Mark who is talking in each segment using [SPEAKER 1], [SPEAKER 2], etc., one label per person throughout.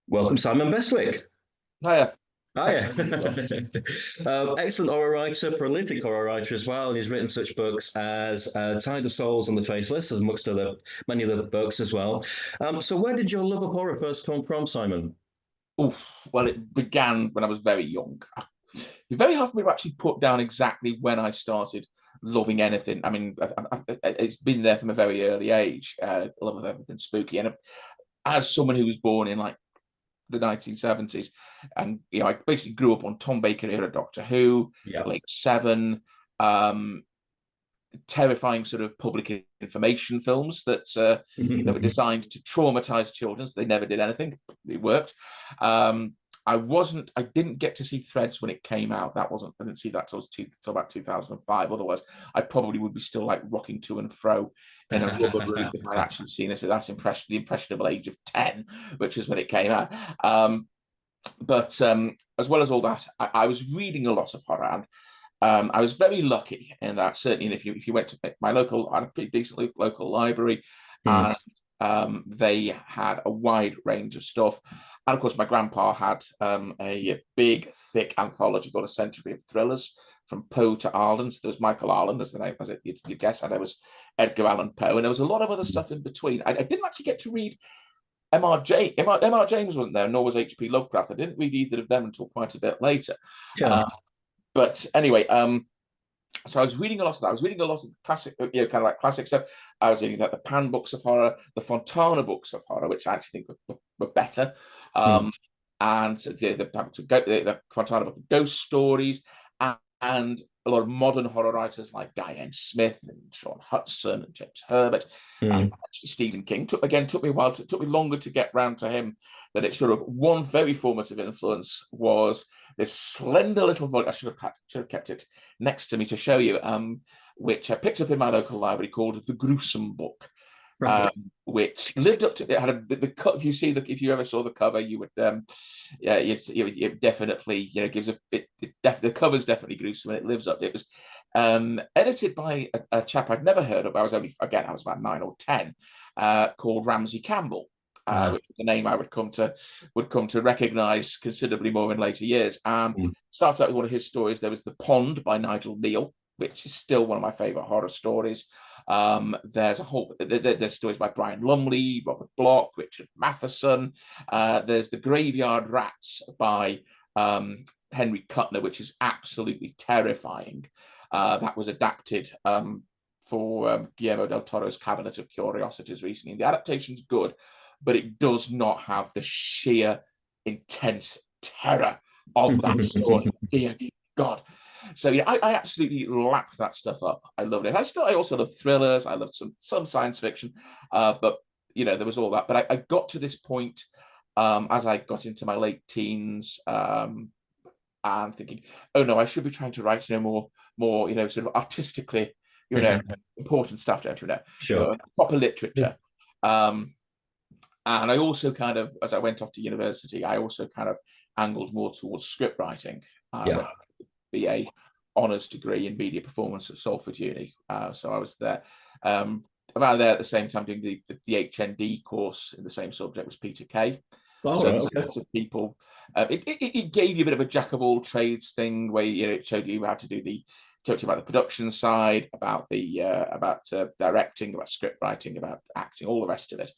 [SPEAKER 1] Welcome, Simon Bestwick.
[SPEAKER 2] Hiya.
[SPEAKER 1] Hiya.
[SPEAKER 2] Thanks for having me on.
[SPEAKER 1] Excellent horror writer, prolific horror writer as well. And he's written such books as Tide of Souls and The Faithless, amongst other many other books as well. So, where did your love of horror first come from, Simon?
[SPEAKER 2] Oof. Well, it began when I was very young. It's very hard for me to actually put down exactly when I started loving anything. I mean, it's been there from a very early age. Love of everything spooky, and as someone who was born in like the 1970s, and I basically grew up on Tom Baker era Doctor Who,
[SPEAKER 1] Yeah.
[SPEAKER 2] Blake Seven, um, terrifying sort of public information films that were designed to traumatize children. So they never did anything. It worked. I didn't get to see Threads when it came out. I didn't see that till about 2005. Otherwise, I probably would be still like rocking to and fro in a rubber room if I'd actually seen it. So that's the impressionable age of 10, which is when it came out. But as well as all that, I was reading a lot of horror, and I was very lucky in that. Certainly, if you went to my local, I had a pretty decent local library,
[SPEAKER 1] Hmm.
[SPEAKER 2] and they had a wide range of stuff. And of course, my grandpa had a big, thick anthology called A Century of Thrillers, from Poe to Arlen. So there was Michael Arlen as the name, as you'd guess, and there was Edgar Allan Poe, and there was a lot of other stuff in between. I didn't actually get to read M.R. James wasn't there, nor was H.P. Lovecraft. I didn't read either of them until quite a bit later.
[SPEAKER 1] Yeah.
[SPEAKER 2] But anyway, so I was reading a lot of that. I was reading a lot of the classic, kind of like classic stuff. I was reading the Pan books of horror, the Fontana books of horror, which I actually think were better.
[SPEAKER 1] Hmm.
[SPEAKER 2] And the Fontana book of ghost stories, and a lot of modern horror writers like Guy N. Smith and Sean Hudson and James Herbert, and
[SPEAKER 1] Hmm.
[SPEAKER 2] actually Stephen King. Took me a while. Took me longer to get round to him. That it sort of one very formative influence was this slender little volume. I should have kept it next to me to show you, which I picked up in my local library, called The Gruesome Book,
[SPEAKER 1] Right.
[SPEAKER 2] which lived up to it. Had the cut. If you ever saw the cover, you would, yeah, it definitely, gives the cover's definitely gruesome, and it lives up. It was edited by a chap I'd never heard of. I was about 9 or 10, called Ramsey Campbell.
[SPEAKER 1] Ah.
[SPEAKER 2] Which is a name I would come to recognise considerably more in later years.
[SPEAKER 1] Hmm.
[SPEAKER 2] Starts out with one of his stories. There was The Pond by Nigel Neal, which is still one of my favourite horror stories. There's stories by Brian Lumley, Robert Bloch, Richard Matheson. There's The Graveyard Rats by Henry Kuttner, which is absolutely terrifying. That was adapted for Guillermo del Toro's Cabinet of Curiosities recently. The adaptation's good, but it does not have the sheer intense terror of that story. Dear God. So yeah, I absolutely lapped that stuff up. I loved it. I also love thrillers. I love some science fiction, but there was all that. But I got to this point, as I got into my late teens, and thinking, oh no, I should be trying to write more sort of artistically important stuff, don't you know?
[SPEAKER 1] Sure.
[SPEAKER 2] Proper literature. And I also kind of, as I went off to university, I also kind of angled more towards script writing. I
[SPEAKER 1] Yeah.
[SPEAKER 2] went to BA honours degree in media performance at Salford Uni. So I was there, around there at the same time, doing the HND course in the same subject was Peter Kay.
[SPEAKER 1] All
[SPEAKER 2] So
[SPEAKER 1] right.
[SPEAKER 2] there's
[SPEAKER 1] Okay.
[SPEAKER 2] lots of people. It gave you a bit of a jack of all trades thing, where it showed you how to talked about the production side, about directing, about script writing, about acting, all the rest of it.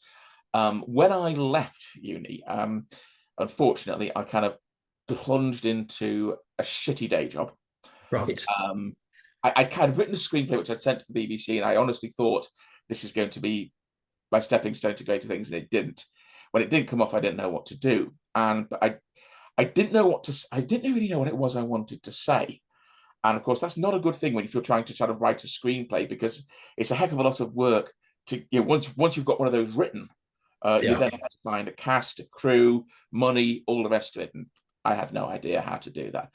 [SPEAKER 2] When I left uni, unfortunately, I kind of plunged into a shitty day job.
[SPEAKER 1] Right.
[SPEAKER 2] I had written a screenplay which I'd sent to the BBC, and I honestly thought this is going to be my stepping stone to greater things, and it didn't. When it didn't come off, I didn't know what to do, and I didn't know what to. I didn't really know what it was I wanted to say. And of course, that's not a good thing when you're trying to write a screenplay, because it's a heck of a lot of work to once you've got one of those written, you
[SPEAKER 1] Yeah.
[SPEAKER 2] then have to find a cast, a crew, money, all the rest of it. And I had no idea how to do that.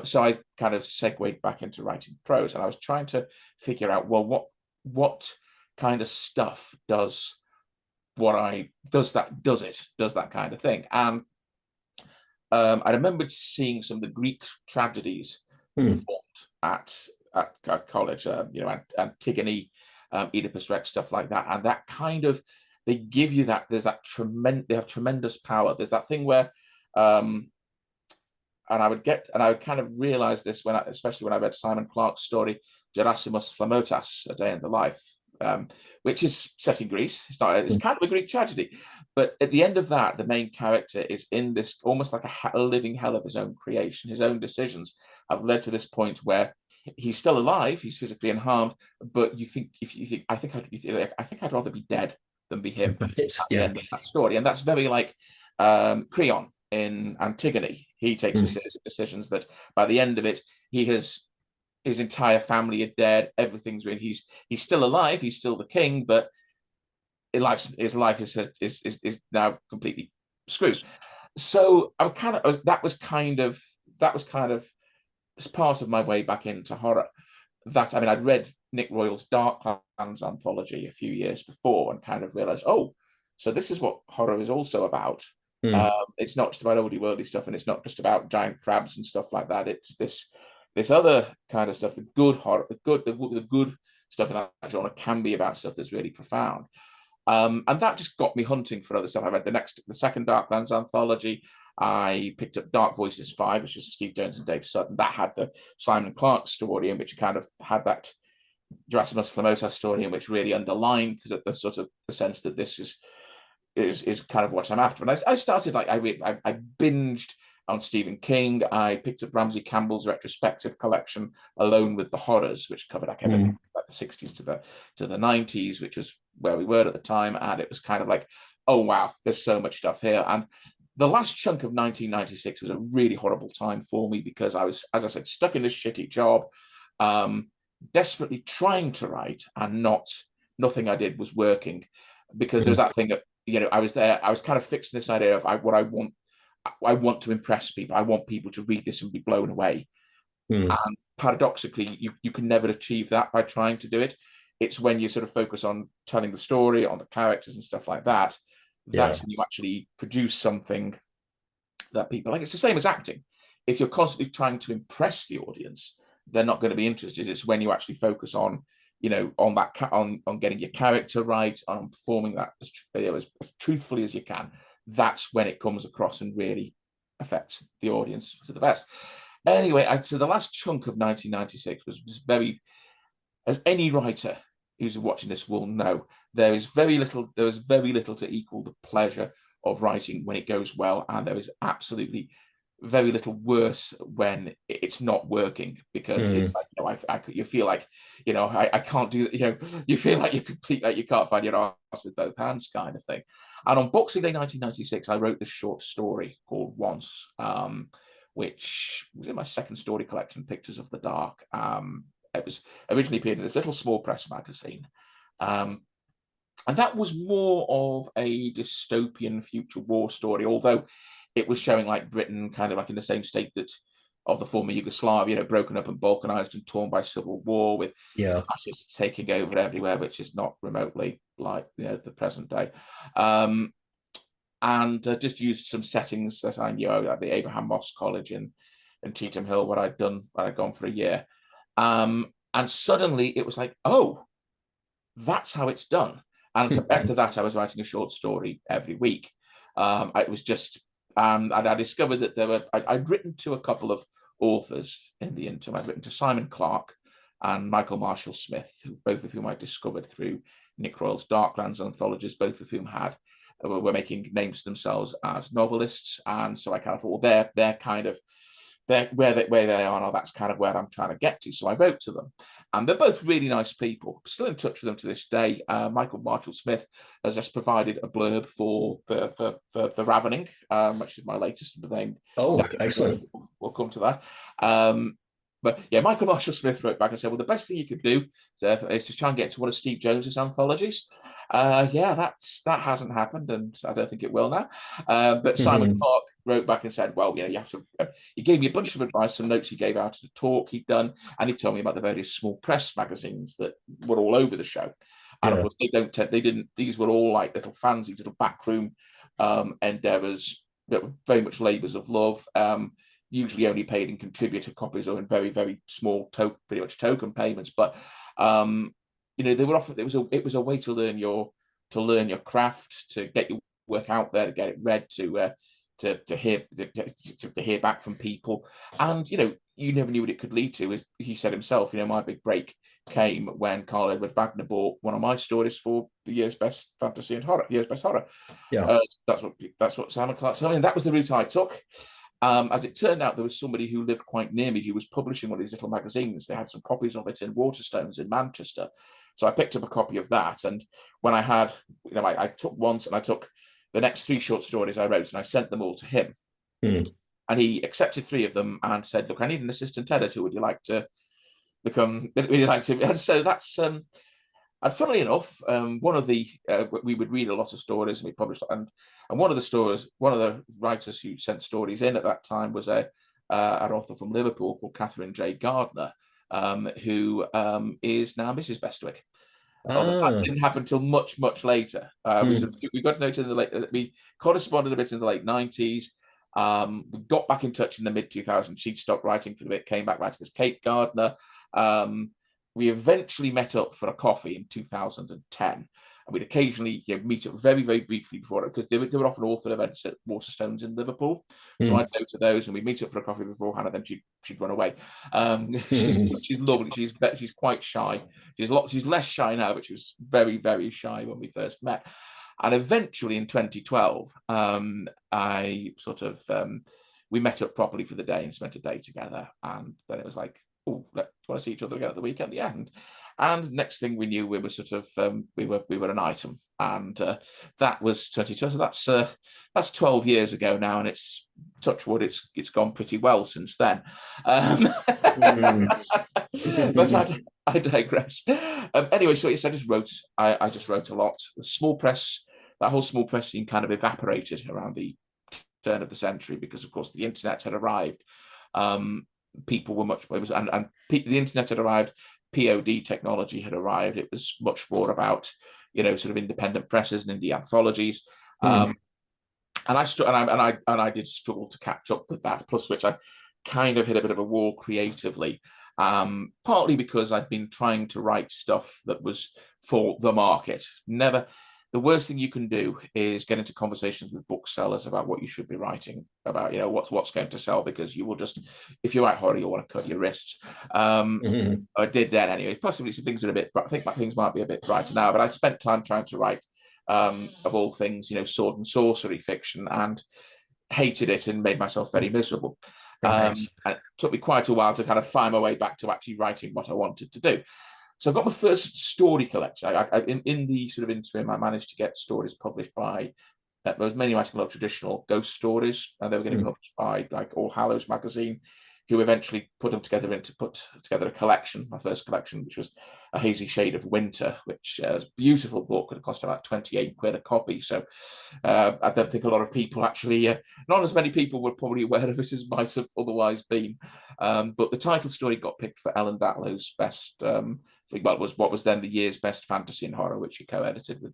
[SPEAKER 2] So I kind of segued back into writing prose, and I was trying to figure out, well, what kind of stuff does that kind of thing. And I remembered seeing some of the Greek tragedies
[SPEAKER 1] Hmm.
[SPEAKER 2] performed at college, Antigone, Oedipus Rex, stuff like that, and that kind of they give you that, there's that tremendous, they have tremendous power. There's that thing where, and I would kind of realize this especially when I read Simon Clarke's story, Gerasimus Flamotas, A Day in the Life, which is set in Greece. It's kind of a Greek tragedy, but at the end of that, the main character is in this almost like a living hell of his own creation. His own decisions have led to this point where he's still alive, he's physically unharmed, but I think I'd rather be dead than be him at the end of that story. And that's very like Creon in Antigone. He takes decisions that by the end of it, his entire family are dead. Everything's really, he's still alive. He's still the king, but his life is now completely screwed. So that was kind of as part of my way back into horror. I'd read Nick Royal's Darklands anthology a few years before and kind of realized, oh, so this is what horror is also about. It's not just about oldie worldy stuff, and it's not just about giant crabs and stuff like that. It's this other kind of stuff, the good horror, the good stuff in that genre can be about stuff that's really profound. And that just got me hunting for other stuff. I read the second Darklands anthology. I picked up Dark Voices 5, which was Steve Jones and Dave Sutton. That had the Simon Clarke story, in which kind of had that Gerasimus Flamotas story, in which really underlined the sort of the sense that this is kind of what I'm after. And I started I binged on Stephen King. I picked up Ramsey Campbell's retrospective collection, Alone with the Horrors, which covered like everything like the 60s to the 90s, which was where we were at the time. And it was kind of like, oh wow, there's so much stuff here. And the last chunk of 1996 was a really horrible time for me because I was, as I said, stuck in this shitty job, desperately trying to write, and nothing I did was working, because there was that thing that, I was kind of fixed in this idea of what I want to impress people. I want people to read this and be blown away. And paradoxically, you can never achieve that by trying to do it. It's when you sort of focus on telling the story, on the characters and stuff like that, that's when you actually produce something that people like. It's the same as acting. If you're constantly trying to impress the audience, they're not going to be interested. It's when you actually focus on, on getting your character right, on performing that as truthfully as you can. That's when it comes across and really affects the audience to the best. Anyway, so the last chunk of 1996 was very, as any writer who's watching this will know, there was very little to equal the pleasure of writing when it goes well, and there is absolutely very little worse when it's not working, because it's like, you feel like, I can't do, you feel like you're complete, like you can't find your arse with both hands kind of thing. And on Boxing Day 1996, I wrote this short story called Once, which was in my second story collection, Pictures of the Dark. It was originally appeared in this little small press magazine. And that was more of a dystopian future war story, although it was showing like Britain kind of like in the same state that of the former Yugoslavia, broken up and balkanized and torn by civil war, with fascists taking over everywhere, which is not remotely like the present day. And just used some settings that I knew at the Abraham Moss College in Cheetham Hill, where I'd gone for a year. And suddenly it was like, oh, that's how it's done. And after that, I was writing a short story every week. It was just, and I discovered that I'd written to a couple of authors in the interim. I'd written to Simon Clarke and Michael Marshall Smith, both of whom I discovered through Nick Royal's Darklands anthologies, both of whom were making names for themselves as novelists. And so I kind of thought, well, they're kind of, where they are now, that's kind of where I'm trying to get to. So I wrote to them, and they're both really nice people. Still in touch with them to this day. Michael Marshall Smith has just provided a blurb for the Ravening, which is my latest name.
[SPEAKER 1] Oh, excellent.
[SPEAKER 2] We'll come to that. But yeah, Michael Marshall Smith wrote back and said, well, the best thing you could do is to try and get to one of Steve Jones's anthologies. That hasn't happened, and I don't think it will now. But Simon Clarke wrote back and said, well, you have to, he gave me a bunch of advice, some notes he gave out at a talk he'd done, and he told me about the various small press magazines that were all over the show. And of course, these were all like little fanzines, little backroom endeavors that were very much labors of love. Usually only paid in contributor copies or in very, very small, pretty much token payments. But they were often, it was a way to learn your to learn your craft, to get your work out there, to get it read, to hear back from people. And you never knew what it could lead to. As he said himself, my big break came when Carl Edward Wagner bought one of my stories for the year's best fantasy and horror, year's best horror.
[SPEAKER 1] Yeah,
[SPEAKER 2] that's what Simon Clark told me, and that was the route I took. As it turned out, there was somebody who lived quite near me who was publishing one of these little magazines. They had some copies of it in Waterstones in Manchester. So I picked up a copy of that. And when I had, I took once and I took the next 3 short stories I wrote and I sent them all to him.
[SPEAKER 1] Mm.
[SPEAKER 2] And he accepted 3 of them and said, look, I need an assistant editor. Would you like to become, would you like to? And so that's, and funnily enough, one of the, we would read a lot of stories and we published, and one of the writers who sent stories in at that time was an author from Liverpool called Catherine J. Gardner, who is now Mrs. Bestwick. Although that didn't happen until much, much later. We got to know we corresponded a bit in the late 90s. We got back in touch in the mid 2000s. She'd stopped writing for a bit, came back writing as Kate Gardner. We eventually met up for a coffee in 2010. And we'd occasionally meet up very, very briefly before it, because they were often author events at Waterstones in Liverpool. So I'd go to those and we'd meet up for a coffee beforehand, and then she'd run away. She's lovely. She's quite shy. She's less shy now, but she was very, very shy when we first met. And eventually in 2012, we met up properly for the day and spent a day together. And then it was like, oh, let's want to see each other again at the weekend. Yeah. And next thing we knew, we were we were an item, and that was 22. So that's 12 years ago now, and it's, touch wood, it's gone pretty well since then. But I digress. Anyway, so yes, I just wrote a lot. The small press, that whole small press scene kind of evaporated around the turn of the century, because of course the internet had arrived. People were much, the internet had arrived. POD technology had arrived. It was much more about, sort of independent presses and indie anthologies. And I did struggle to catch up with that. Plus, which I kind of hit a bit of a wall creatively, partly because I'd been trying to write stuff that was for the market. The worst thing you can do is get into conversations with booksellers about what you should be writing about, what's going to sell, because you will just, if you write horror, you'll want to cut your wrists. I did that anyway. Possibly some things are I think things might be a bit brighter now, but I spent time trying to write, of all things, sword and sorcery fiction, and hated it and made myself very miserable. Right. And it took me quite a while to kind of find my way back to actually writing what I wanted to do. So I got my first story collection. In the sort of interim, I managed to get stories published by, there was mainly writing a lot of traditional ghost stories, and they were getting published by like All Hallows magazine, who eventually put together a collection, my first collection, which was A Hazy Shade of Winter, which is a beautiful book. It cost about 28 quid a copy. So I don't think a lot of people actually, not as many people were probably aware of it as might have otherwise been. But the title story got picked for Ellen Datlow's best, was what was then the year's best fantasy and horror, which she co-edited with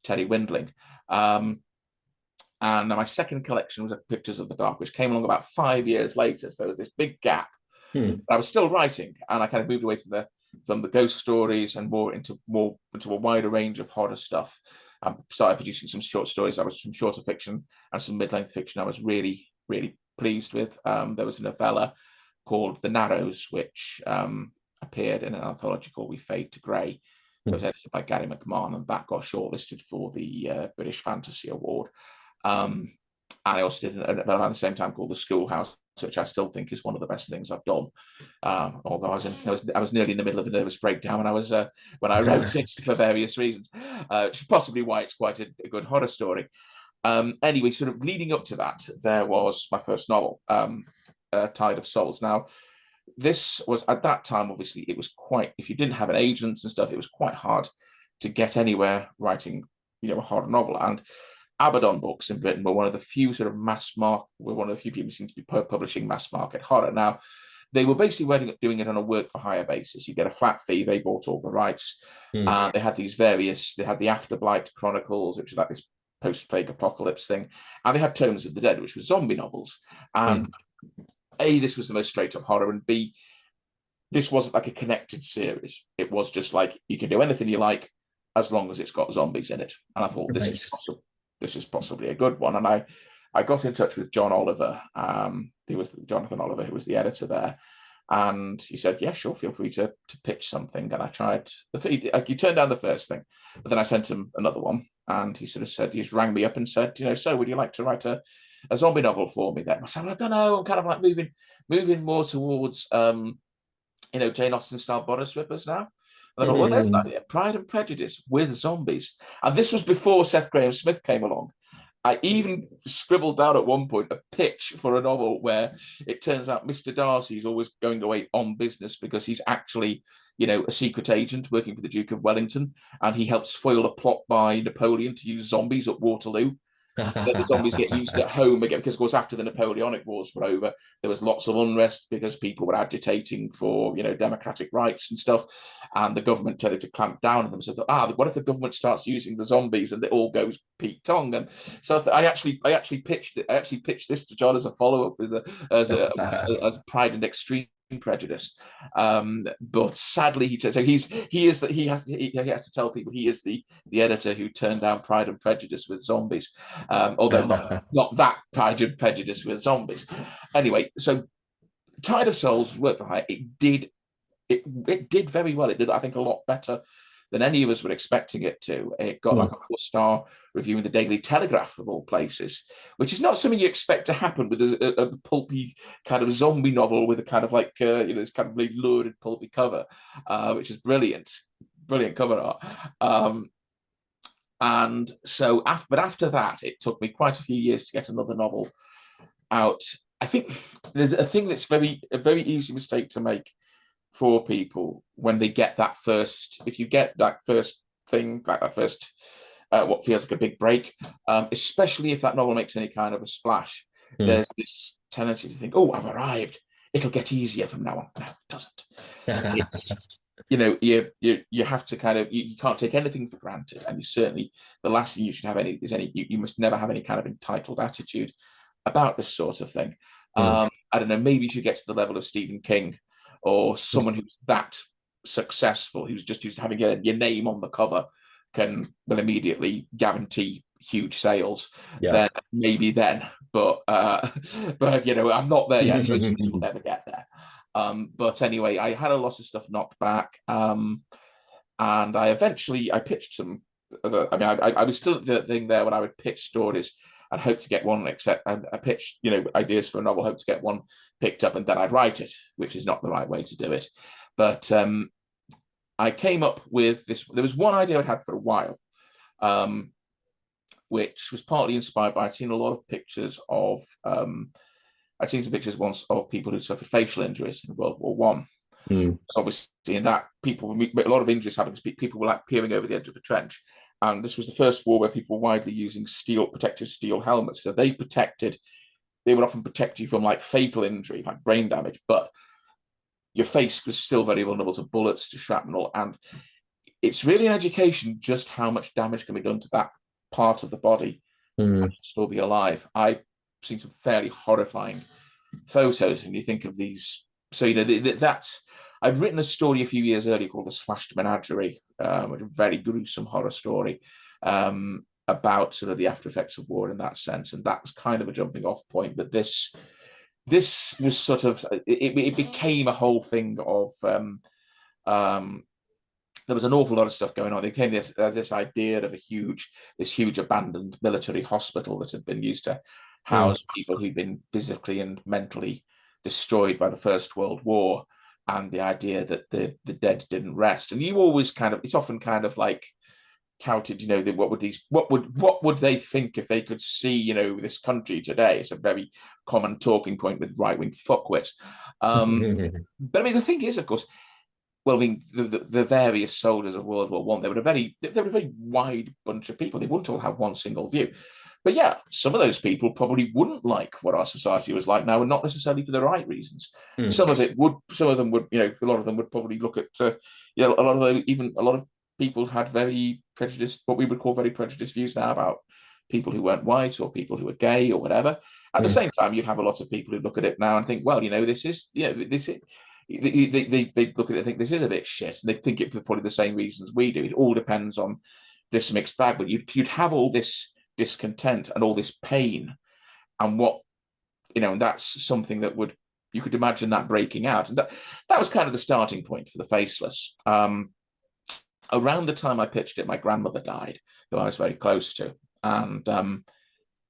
[SPEAKER 2] Terry Windling. And my second collection was Pictures of the Dark, which came along about 5 years later. So there was this big gap. But I was still writing, and I kind of moved away from the ghost stories and more into a wider range of horror stuff. I started producing some short stories. Some shorter fiction and some mid-length fiction I was really, really pleased with. There was a novella called The Narrows, which appeared in an anthology called We Fade to Grey. It was edited by Gary McMahon, and that got shortlisted for the British Fantasy Award. And I also did an novella at the same time called The Schoolhouse, which I still think is one of the best things I've done. Although I was nearly in the middle of a nervous breakdown when I wrote it for various reasons, which is possibly why it's quite a good horror story. Anyway, sort of leading up to that, there was my first novel, Tide of Souls. Now, this was, at that time, obviously, it was quite, if you didn't have an agent and stuff, it was quite hard to get anywhere writing, a horror novel. And Abaddon Books in Britain were one of the few sort of one of the few people who seem to be publishing mass market horror. Now, they were basically doing it on a work for hire basis. You get a flat fee, they bought all the rights. They had they had the Afterblight Chronicles, which is like this post-plague apocalypse thing. And they had Tones of the Dead, which was zombie novels. And A, this was the most straight up horror, and B, this wasn't like a connected series. It was just like, you can do anything you like, as long as it's got zombies in it. And I thought,
[SPEAKER 1] Right.
[SPEAKER 2] this is possibly a good one. And I got in touch with John Oliver, Jonathan Oliver, who was the editor there. And he said, yeah, sure, feel free to pitch something. And I tried, he turned down the first thing, but then I sent him another one. And he sort of said, he just rang me up and said, so would you like to write a zombie novel for me then? I said, well, I don't know, I'm kind of like moving more towards, Jane Austen style bodice rippers now. And I thought, well, there's an idea, Pride and Prejudice with zombies. And this was before Seth Grahame-Smith came along. I even scribbled down at one point a pitch for a novel where it turns out Mr. Darcy is always going away on business because he's actually, a secret agent working for the Duke of Wellington, and he helps foil a plot by Napoleon to use zombies at Waterloo. That the zombies get used at home again, because of course after the Napoleonic Wars were over, there was lots of unrest because people were agitating for democratic rights and stuff, and the government tended to clamp down on them. So what if the government starts using the zombies and it all goes peak tongue? And so I actually pitched this to John as a follow-up as Pride and Extreme Prejudice, but sadly he has to tell people he is the editor who turned down Pride and Prejudice with zombies, although not that Pride and Prejudice with zombies. Anyway, so Tide of Souls worked for hire. It did very well. It did, I think, a lot better than any of us were expecting it to. It got like a 4-star review in the Daily Telegraph, of all places, which is not something you expect to happen with a pulpy kind of zombie novel with a kind of like, this kind of really lurid pulpy cover, which is brilliant cover art. And so, but after that, it took me quite a few years to get another novel out. I think there's a thing that's a very easy mistake to make for people when they get that first, if you get that first thing, like that first, what feels like a big break, especially if that novel makes any kind of a splash, there's this tendency to think, oh, I've arrived. It'll get easier from now on. No, it doesn't. It's, you have to kind of, you can't take anything for granted. And you certainly, the last thing you should have you must never have any kind of entitled attitude about this sort of thing. I don't know, maybe if you get to the level of Stephen King, or someone who's that successful, who's just used to having your name on the cover, will immediately guarantee huge sales. Then maybe then, but I'm not there yet. Most of us will never get there. But anyway, I had a lot of stuff knocked back, and I pitched some. I was still at the thing there when I would pitch stories and hope to get one, except I pitched, ideas for a novel, hope to get one picked up, and then I'd write it, which is not the right way to do it. But I came up with this. There was one idea I'd had for a while, which was partly inspired by, I'd seen a lot of pictures of, I'd seen some pictures once of people who suffered facial injuries in World War One. So obviously in that, a lot of injuries happened because people were like peering over the edge of a trench. And this was the first war where people were widely using protective steel helmets. So they would often protect you from like fatal injury, like brain damage, but your face was still very vulnerable to bullets, to shrapnel. And it's really an education just how much damage can be done to that part of the body and still be alive. I've seen some fairly horrifying photos, and you think of these. So, I'd written a story a few years earlier called The Slashed Menagerie, which is a very gruesome horror story about sort of the after effects of war in that sense. And that was kind of a jumping off point. But this was sort of, it became a whole thing of, there was an awful lot of stuff going on. There became this idea of this huge abandoned military hospital that had been used to house people who'd been physically and mentally destroyed by the First World War, and the idea that the dead didn't rest. And you always it's often kind of like touted, what would they think if they could see, this country today? It's a very common talking point with right-wing fuckwits. But I mean, the thing is, of course, well, I mean, the various soldiers of World War One, they were a very wide bunch of people. They wouldn't all have one single view. But yeah, some of those people probably wouldn't like what our society was like now, and not necessarily for the right reasons. Some of them would, a lot of them would probably look at, a lot of people had very prejudiced, what we would call very prejudiced views now about people who weren't white or people who were gay or whatever. At the same time, you'd have a lot of people who look at it now and think, well, this is they look at it and think this is a bit shit, and they think it for probably the same reasons we do. It all depends on this mixed bag, but you'd have all this discontent and all this pain, and what, and that's something that you could imagine that breaking out, and that was kind of the starting point for the Faceless. Around the time I pitched it, my grandmother died, who I was very close to, and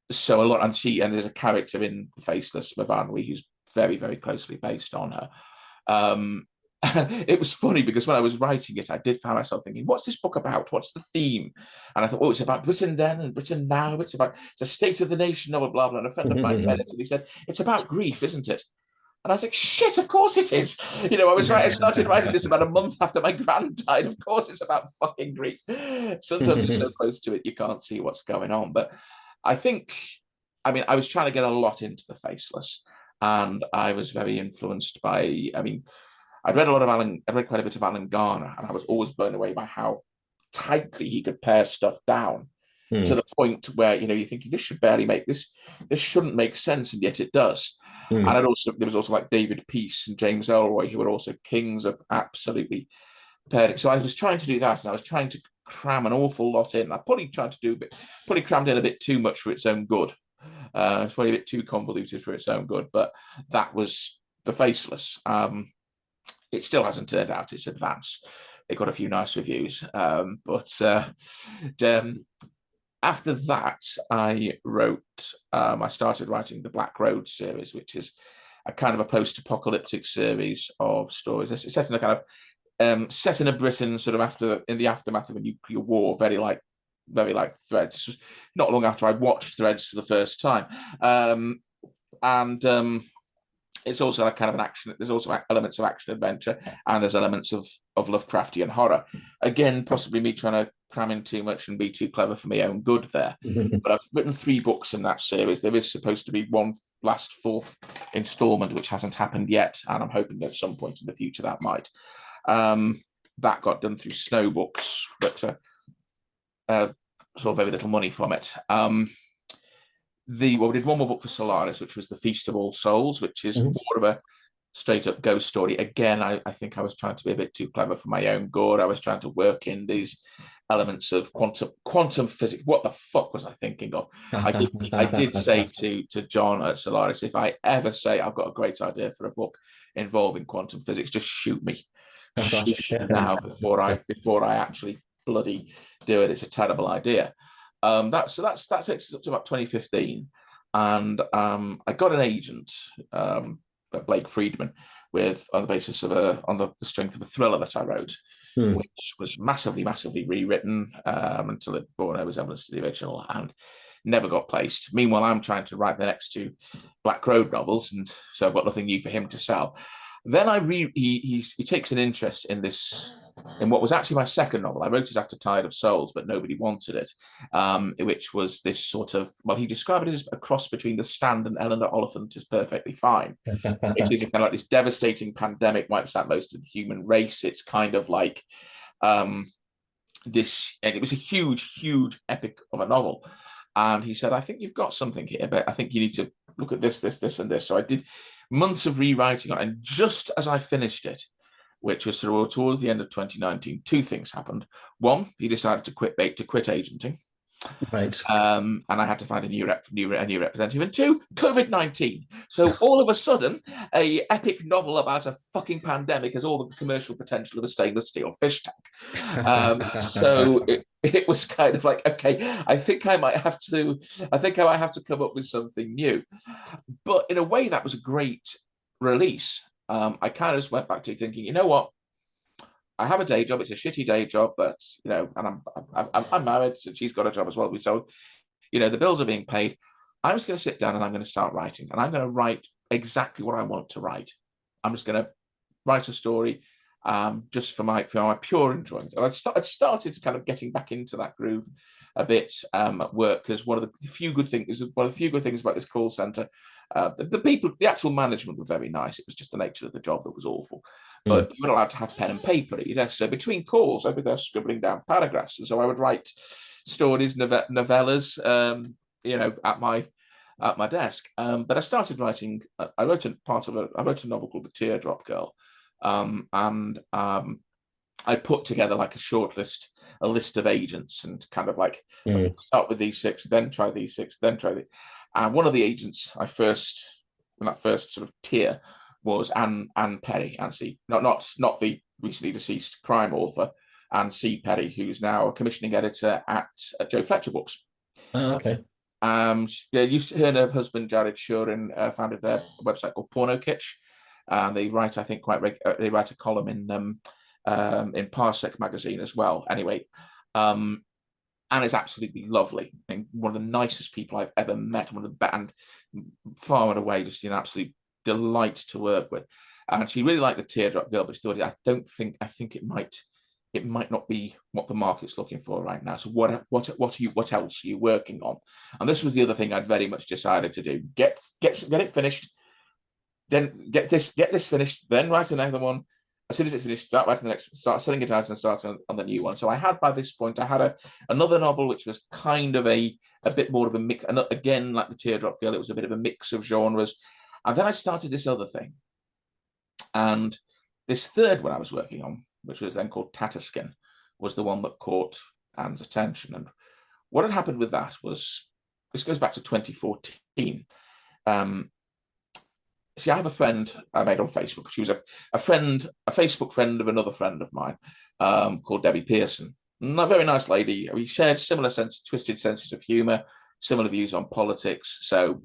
[SPEAKER 2] so a lot, and there's a character in the Faceless, Mavanwi, who's very, very closely based on her. It was funny because when I was writing it, I did find myself thinking, what's this book about? What's the theme? And I thought, it's about Britain then and Britain now. It's a state of the nation, blah, blah, blah. And a friend of mine read it and he said, it's about grief, isn't it? And I was like, shit, of course it is. I started writing this about a month after my grand died. Of course it's about fucking grief. Sometimes you're so close to it, you can't see what's going on. But I I was trying to get a lot into the Faceless, and I was very influenced by, I'd read quite a bit of Alan Garner, and I was always blown away by how tightly he could pare stuff down to the point where, you're thinking, this shouldn't make sense, and yet it does. And there was also like David Peace and James Elroy, who were also kings of absolutely pairing. So I was trying to do that, and I was trying to cram an awful lot in. I probably crammed in a bit too much for its own good. It's probably a bit too convoluted for its own good, but that was the Faceless. It still hasn't turned out its advance. It got a few nice reviews, but after that, I started writing the Black Road series, which is a kind of a post-apocalyptic series of stories. It's set in a kind of set in a Britain sort of in the aftermath of a nuclear war, very like Threads. Not long after I watched Threads for the first time, it's also a kind of an action. There's also elements of action adventure, and there's elements of Lovecraftian horror. Again, possibly me trying to cram in too much and be too clever for my own good there. But I've written 3 books in that series. There is supposed to be one last 4th installment, which hasn't happened yet, and I'm hoping that at some point in the future that might. That got done through Snow Books, but saw very little money from it. We did one more book for Solaris, which was The Feast of All Souls, which is more of a straight up ghost story. Again, I think I was trying to be a bit too clever for my own good. I was trying to work in these elements of quantum physics. What the fuck was I thinking of? I did say to John at Solaris, if I ever say I've got a great idea for a book involving quantum physics, just shoot me. Shoot me now before I actually bloody do it. It's a terrible idea. That takes us up to about 2015, and I got an agent, Blake Friedman, on the basis of on the strength of a thriller that I wrote, which was massively rewritten until it bore no resemblance to the original and never got placed. Meanwhile, I'm trying to write the next 2 Black Road novels, and so I've got nothing new for him to sell. Then he takes an interest in what was actually my second novel. I wrote it after Tide of Souls, but nobody wanted it, which was this sort of, he described it as a cross between The Stand and Eleanor Oliphant is Perfectly Fine. It is kind of like this devastating pandemic wipes out most of the human race. It's kind of like this, and it was a huge epic of a novel. And he said, I think you've got something here, but I think you need to look at this, and this. So I did months of rewriting on it, and just as I finished it, which was sort of towards the end of 2019, 2 things happened. One, he decided to quit agenting.
[SPEAKER 1] Right.
[SPEAKER 2] And I had to find a new representative. And 2, COVID-19. So all of a sudden, a epic novel about a fucking pandemic has all the commercial potential of a stainless steel fish tank. So it was kind of like, okay, I think I might have to come up with something new. But in a way, that was a great release. I kind of just went back to thinking, you know what? I have a day job. It's a shitty day job, but and I'm married, so she's got a job as well. So, the bills are being paid. I'm just going to sit down and I'm going to start writing, and I'm going to write exactly what I want to write. I'm just going to write a story, just for my pure enjoyment. And I'd started kind of getting back into that groove a bit at work, because one of the few good things about this call center, the actual management were very nice. It was just the nature of the job that was awful. But you weren't allowed to have pen and paper. So between calls, I'd be there scribbling down paragraphs, and so I would write stories, novellas, at my desk. But I started writing. I wrote a novel called The Teardrop Girl, I put together like a list of agents, and kind of like, okay, start with these 6, then try these 6, then try the. And one of the agents in that first sort of tier was Anne Perry, not the recently deceased crime author, Anne C. Perry, who's now a commissioning editor at Joe Fletcher Books.
[SPEAKER 1] Oh, okay.
[SPEAKER 2] Her and her husband Jared Shurin founded a website called Porno Kitsch. They write, I think, they write a column in Parsec magazine as well. Anyway, Anne is absolutely lovely and one of the nicest people I've ever met. One of the band, far and away, just an absolute delight to work with. And she really liked the Teardrop Girl, but she thought, I think it might not be what the market's looking for right now. So what else are you working on? And this was the other thing I'd very much decided to do: get it finished, then get this finished, then write another one. As soon as it's finished, start writing the next, start selling it out, and start on the new one. So I had, by this point, I had another novel which was kind of a bit more of a mix. And again, like the Teardrop Girl, it was a bit of a mix of genres. And then I started this other thing, and this third one I was working on, which was then called Tatterskin, was the one that caught Anne's attention. And what had happened with that was, this goes back to 2014. See, I have a friend I made on Facebook. She was a Facebook friend of another friend of mine, called Debbie Pearson. A very nice lady. We shared similar twisted senses of humour, similar views on politics. So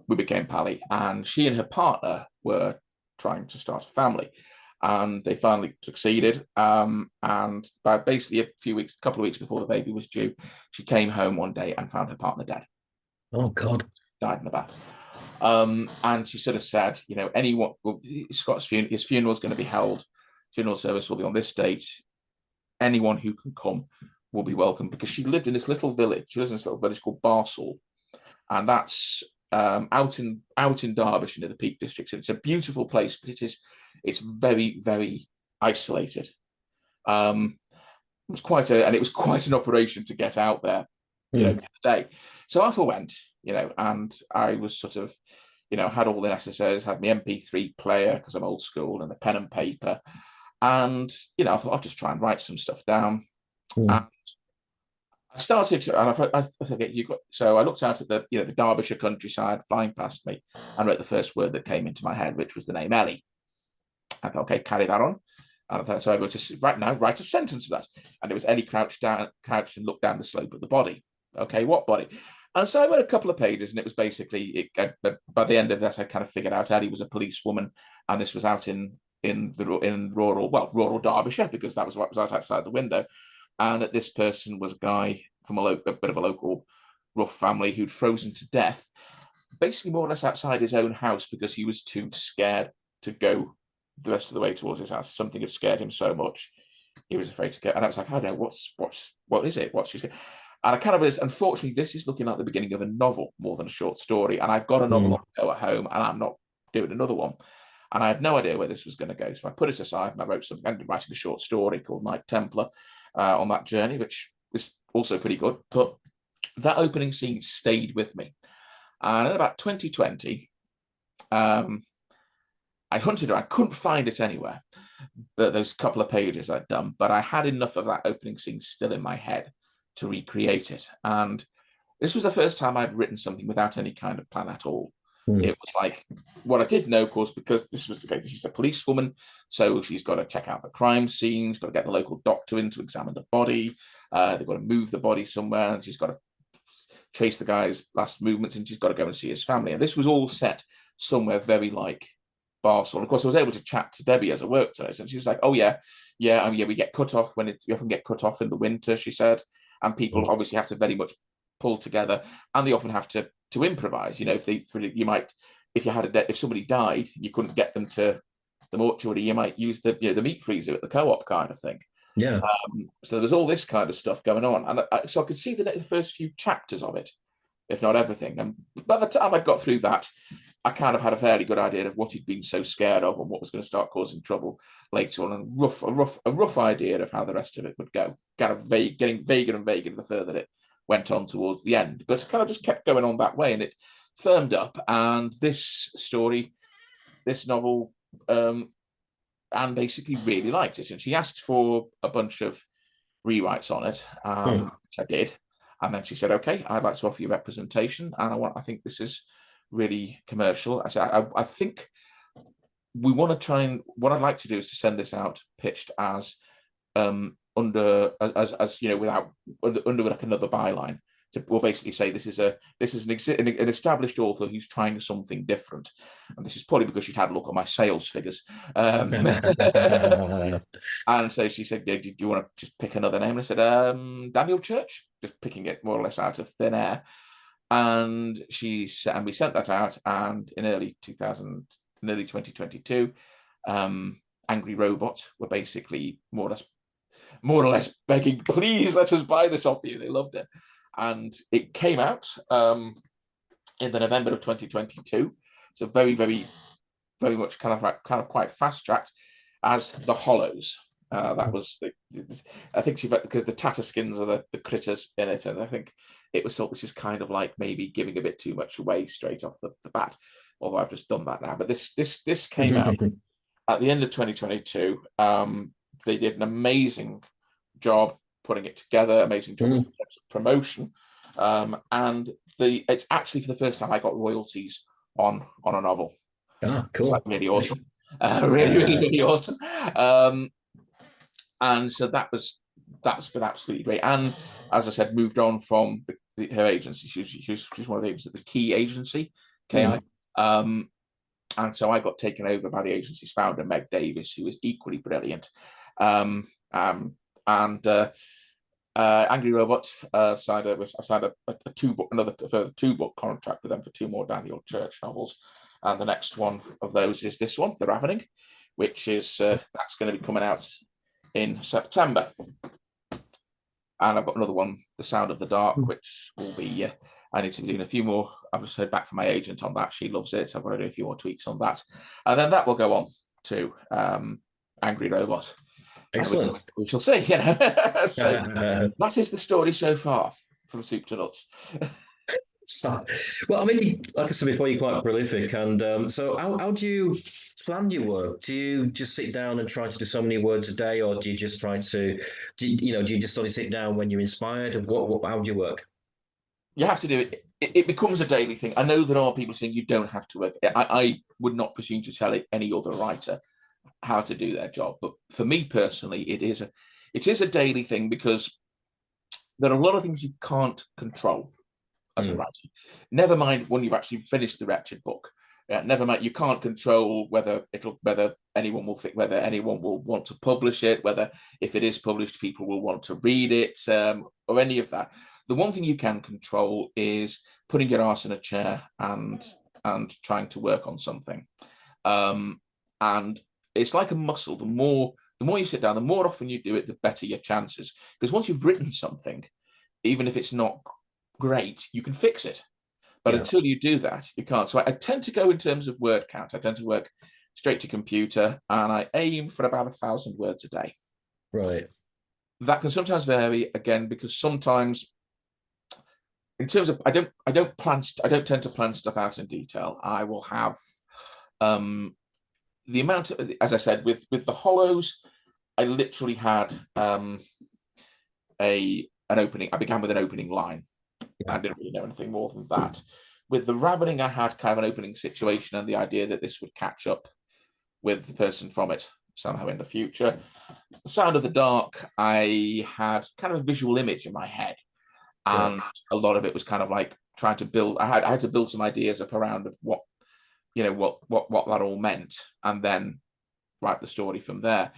[SPEAKER 2] we became pally. And she and her partner were trying to start a family. And they finally succeeded. And by basically a couple of weeks before the baby was due, she came home one day and found her partner dead.
[SPEAKER 1] Oh, God.
[SPEAKER 2] Died in the bath. And she sort of said, anyone, Scott's his funeral is going to be held. Funeral service will be on this date. Anyone who can come will be welcome, because she lived in this little village. She lives in this little village called Barsall, and that's out in Derbyshire near the Peak District. It's a beautiful place, but it's very, very isolated. It was quite an operation to get out there, for the day. So off I went, and I was sort of, had all the necessaries, had my MP3 player because I'm old school, and a pen and paper. And, I thought I'll just try and write some stuff down. And I started to, and I thought, so I looked out at the Derbyshire countryside flying past me and wrote the first word that came into my head, which was the name Ellie. I thought, okay, carry that on. And I thought, so I go to write a sentence of that. And it was Ellie crouched and looked down the slope of the body. Okay, what body? And so I wrote a couple of pages, and it was basically, by the end of that, I kind of figured out Ellie was a policewoman, and this was out in rural Derbyshire, because that was what was out outside the window, and that this person was a guy from a bit of a local rough family who'd frozen to death, basically more or less outside his own house, because he was too scared to go the rest of the way towards his house. Something had scared him so much he was afraid to go. And I was like, I don't know, what is it? What's she scared? And I kind of realized, unfortunately, this is looking like the beginning of a novel more than a short story. And I've got a novel on the go at home, and I'm not doing another one. And I had no idea where this was going to go. So I put it aside, and I ended up writing a short story called Night Templar on that journey, which was also pretty good. But that opening scene stayed with me. And in about 2020, I hunted it. I couldn't find it anywhere, those couple of pages I'd done. But I had enough of that opening scene still in my head to recreate it. And this was the first time I'd written something without any kind of plan at all. It was like, what I did know, of course, because this was the case, she's a policewoman, so she's got to check out the crime scene, she's got to get the local doctor in to examine the body, they've got to move the body somewhere, and she's got to trace the guy's last movements, and she's got to go and see his family. And this was all set somewhere very like Barsall. And of course, I was able to chat to Debbie as I worked on it, and she was like, oh yeah, we get cut off we often get cut off in the winter, she said, and people obviously have to very much pull together, and they often have to improvise. If somebody died, you couldn't get them to the mortuary, you might use the meat freezer at the co-op kind of thing.
[SPEAKER 1] Yeah.
[SPEAKER 2] So there was all this kind of stuff going on, and so I could see the first few chapters of it, if not everything. And by the time I got through that, I kind of had a fairly good idea of what he'd been so scared of and what was going to start causing trouble later on, and a rough idea of how the rest of it would go. Kind of getting vaguer and vaguer the further it went on towards the end, but it kind of just kept going on that way, and it firmed up. And this novel and basically really liked it. And she asked for a bunch of rewrites on it, which I did. And then she said, "Okay, I'd like to offer you representation, and I think this is really commercial." I said, "I think we want to try, and what I'd like to do is to send this out pitched as under without under like another byline. We'll basically say this is an established author who's trying something different." And this is probably because she'd had a look at my sales figures. And so she said, "Do you want to just pick another name?" And I said, "Daniel Church," just picking it more or less out of thin air. And we sent that out, and in early 2022, Angry Robot were basically more or less begging, "Please let us buy this off you." They loved it. And it came out in the November of 2022. So very, very, very much kind of quite fast tracked as The Hollows. That was I think because the Tatterskins are the critters in it, and I think it was thought this is kind of like maybe giving a bit too much away straight off the bat. Although I've just done that now, but this came out at the end of 2022. They did an amazing job putting it together, amazing job in terms of promotion, and it's actually for the first time I got royalties on a novel.
[SPEAKER 1] Ah, cool!
[SPEAKER 2] Like, really awesome, really awesome. And so that's been absolutely great. And as I said, moved on from her agency. She's one of the agents at the Key Agency, KI. And so I got taken over by the agency's founder, Meg Davis, who was equally brilliant. Angry Robot signed a further 2-book contract with them for 2 more Daniel Church novels, and the next one of those is this one, The Ravening, which is that's going to be coming out in September. And I've got another one, The Sound of the Dark, which will be I need to be doing a few more. I've just heard back from my agent on that. She loves it. I've got to do a few more tweaks on that, and then that will go on to Angry Robot.
[SPEAKER 1] Excellent.
[SPEAKER 2] We shall see. So that is the story so far, from soup to nuts.
[SPEAKER 1] Well, I mean, like I said before, you're quite prolific, and so how do you plan your work? Do you just sit down and try to do so many words a day, or do you just do you just sort of sit down when you're inspired? And how do you work?
[SPEAKER 2] You have to do it. It becomes a daily thing. I know there are people saying you don't have to work. I would not presume to tell any other writer how to do their job, but for me personally, it is a daily thing, because there are a lot of things you can't control as a writer. Never mind when you've actually finished the wretched book. Never mind, you can't control whether anyone will want to publish it, whether if it is published, people will want to read it, or any of that. The one thing you can control is putting your arse in a chair and trying to work on something. And it's like a muscle. The more you sit down, the more often you do it, the better your chances. Because once you've written something, even if it's not great, you can fix it. But until you do that, you can't. So I tend to go in terms of word count. I tend to work straight to computer, and I aim for about 1,000 words a day.
[SPEAKER 1] Right.
[SPEAKER 2] That can sometimes vary, again, because sometimes, in terms of, I don't tend to plan stuff out in detail. I will have the amount of, as I said, with The Hollows, I literally had an opening. I began with an opening line. I didn't really know anything more than that. With The Ravening, I had kind of an opening situation and the idea that this would catch up with the person from it somehow in the future. The Sound of the Dark, I had kind of a visual image in my head, and a lot of it was kind of like trying to build. I had to build some ideas up around of what that all meant, and then write the story from there.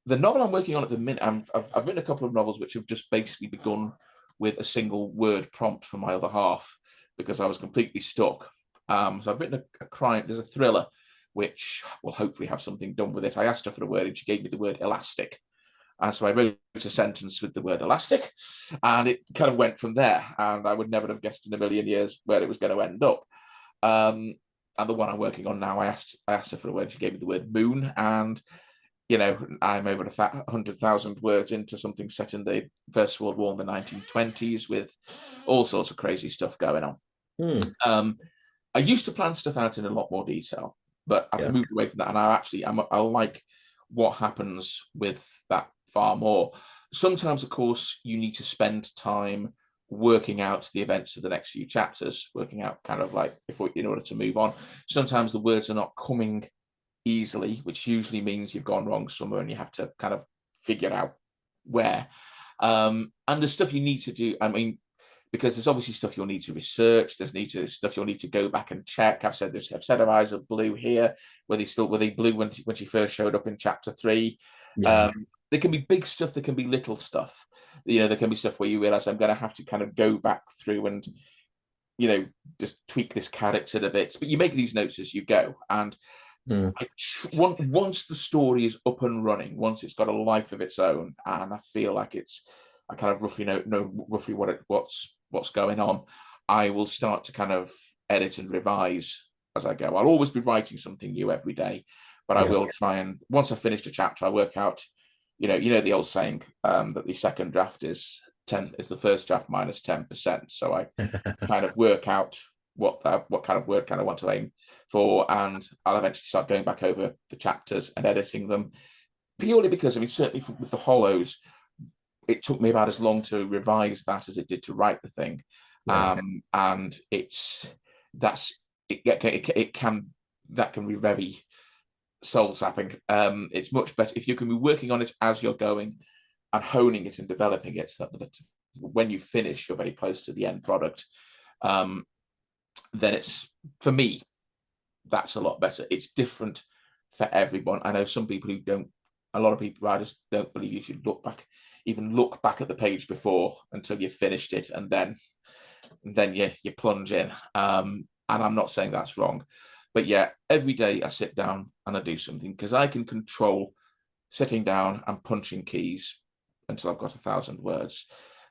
[SPEAKER 2] The novel I'm working on at the minute, I've written a couple of novels which have just basically begun with a single word prompt for my other half, because I was completely stuck. So I've written a crime. There's a thriller which will hopefully have something done with it. I asked her for a word and she gave me the word elastic. And so I wrote a sentence with the word elastic, and it kind of went from there. And I would never have guessed in a million years where it was going to end up. And the one I'm working on now, I asked her for a word. She gave me the word moon, and I'm over 100,000 words into something set in the First World War in the 1920s, with all sorts of crazy stuff going on. I used to plan stuff out in a lot more detail, but I've moved away from that, and I like what happens with that far more. Sometimes, of course, you need to spend time working out the events of the next few chapters, working out kind of like in order to move on. Sometimes the words are not coming easily, which usually means you've gone wrong somewhere and you have to kind of figure out where. And there's stuff you need to do. I mean, because there's obviously stuff you'll need to research. There's stuff you'll need to go back and check. I've said her eyes are blue here. Were they blue when she first showed up in chapter 3?
[SPEAKER 1] Yeah.
[SPEAKER 2] There can be big stuff. There can be little stuff. You know, there can be stuff where you realize I'm going to have to kind of go back through and, you know, just tweak this character a bit. But you make these notes as you go. And once the story is up and running, once it's got a life of its own, and I feel like I kind of roughly know roughly what's going on, I will start to kind of edit and revise as I go. I'll always be writing something new every day, but I will try and, once I've finished a chapter, I work out, you know the old saying that the second draft is the first draft minus 10%. So I kind of work out what kind of word kind of want to aim for, and I'll eventually start going back over the chapters and editing them, purely because, I mean, certainly with the Hollows, it took me about as long to revise that as it did to write the thing. And that can be very soul sapping. It's much better if you can be working on it as you're going and honing it and developing it, so that when you finish, you're very close to the end product. Then it's, for me, that's a lot better. It's different for everyone. I know some people who don't, a lot of people, I just don't believe you should look back at the page before until you've finished it, and then you plunge in. And I'm not saying that's wrong, but yeah, every day I sit down and I do something, because I can control sitting down and punching keys until I've got 1,000 words.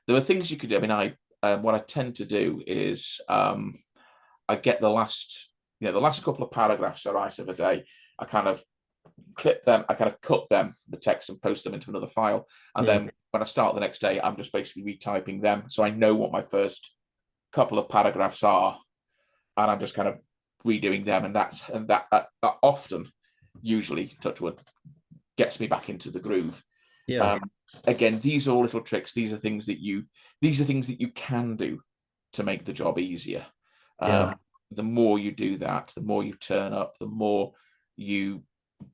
[SPEAKER 2] There are things you could do. I mean, what I tend to do is I get the last couple of paragraphs I write of a day, I kind of clip them, I kind of cut them, the text, and post them into another file. And then when I start the next day, I'm just basically retyping them. So I know what my first couple of paragraphs are, and I'm just kind of redoing them. And that often, usually, touch wood, gets me back into the groove. Again, these are all little tricks. These are things that you can do to make the job easier. The more you do that, the more you turn up, the more you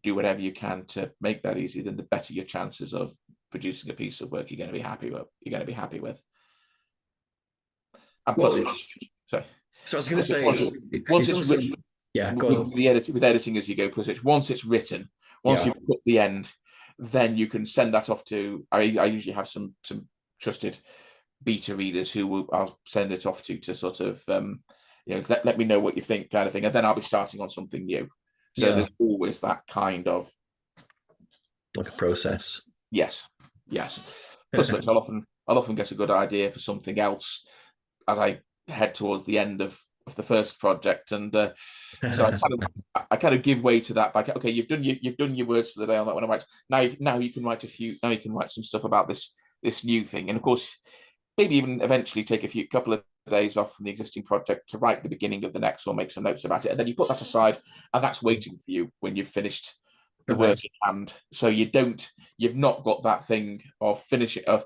[SPEAKER 2] do whatever you can to make that easy, then the better your chances of producing a piece of work you're going to be happy with. And plus,
[SPEAKER 1] so I was going to say,
[SPEAKER 2] once it's written, with editing as you go, plus once it's written, once you've put the end, then you can send that off to, I usually have some trusted beta readers who I'll send it off to sort of let me know what you think, kind of thing, and then I'll be starting on something new. So there's always that kind of,
[SPEAKER 1] like, a process.
[SPEAKER 2] Yes. Plus, which I'll often get a good idea for something else as I head towards the end of the first project, and so I kind of give way to that. Like, okay, you've done your words for the day on that one. I'm like, now you can write some stuff about this new thing, and of course, maybe even eventually take a couple of days off from the existing project to write the beginning of the next one, make some notes about it, and then you put that aside, and that's waiting for you when you've finished the work in hand. So you've not got that thing of finishing a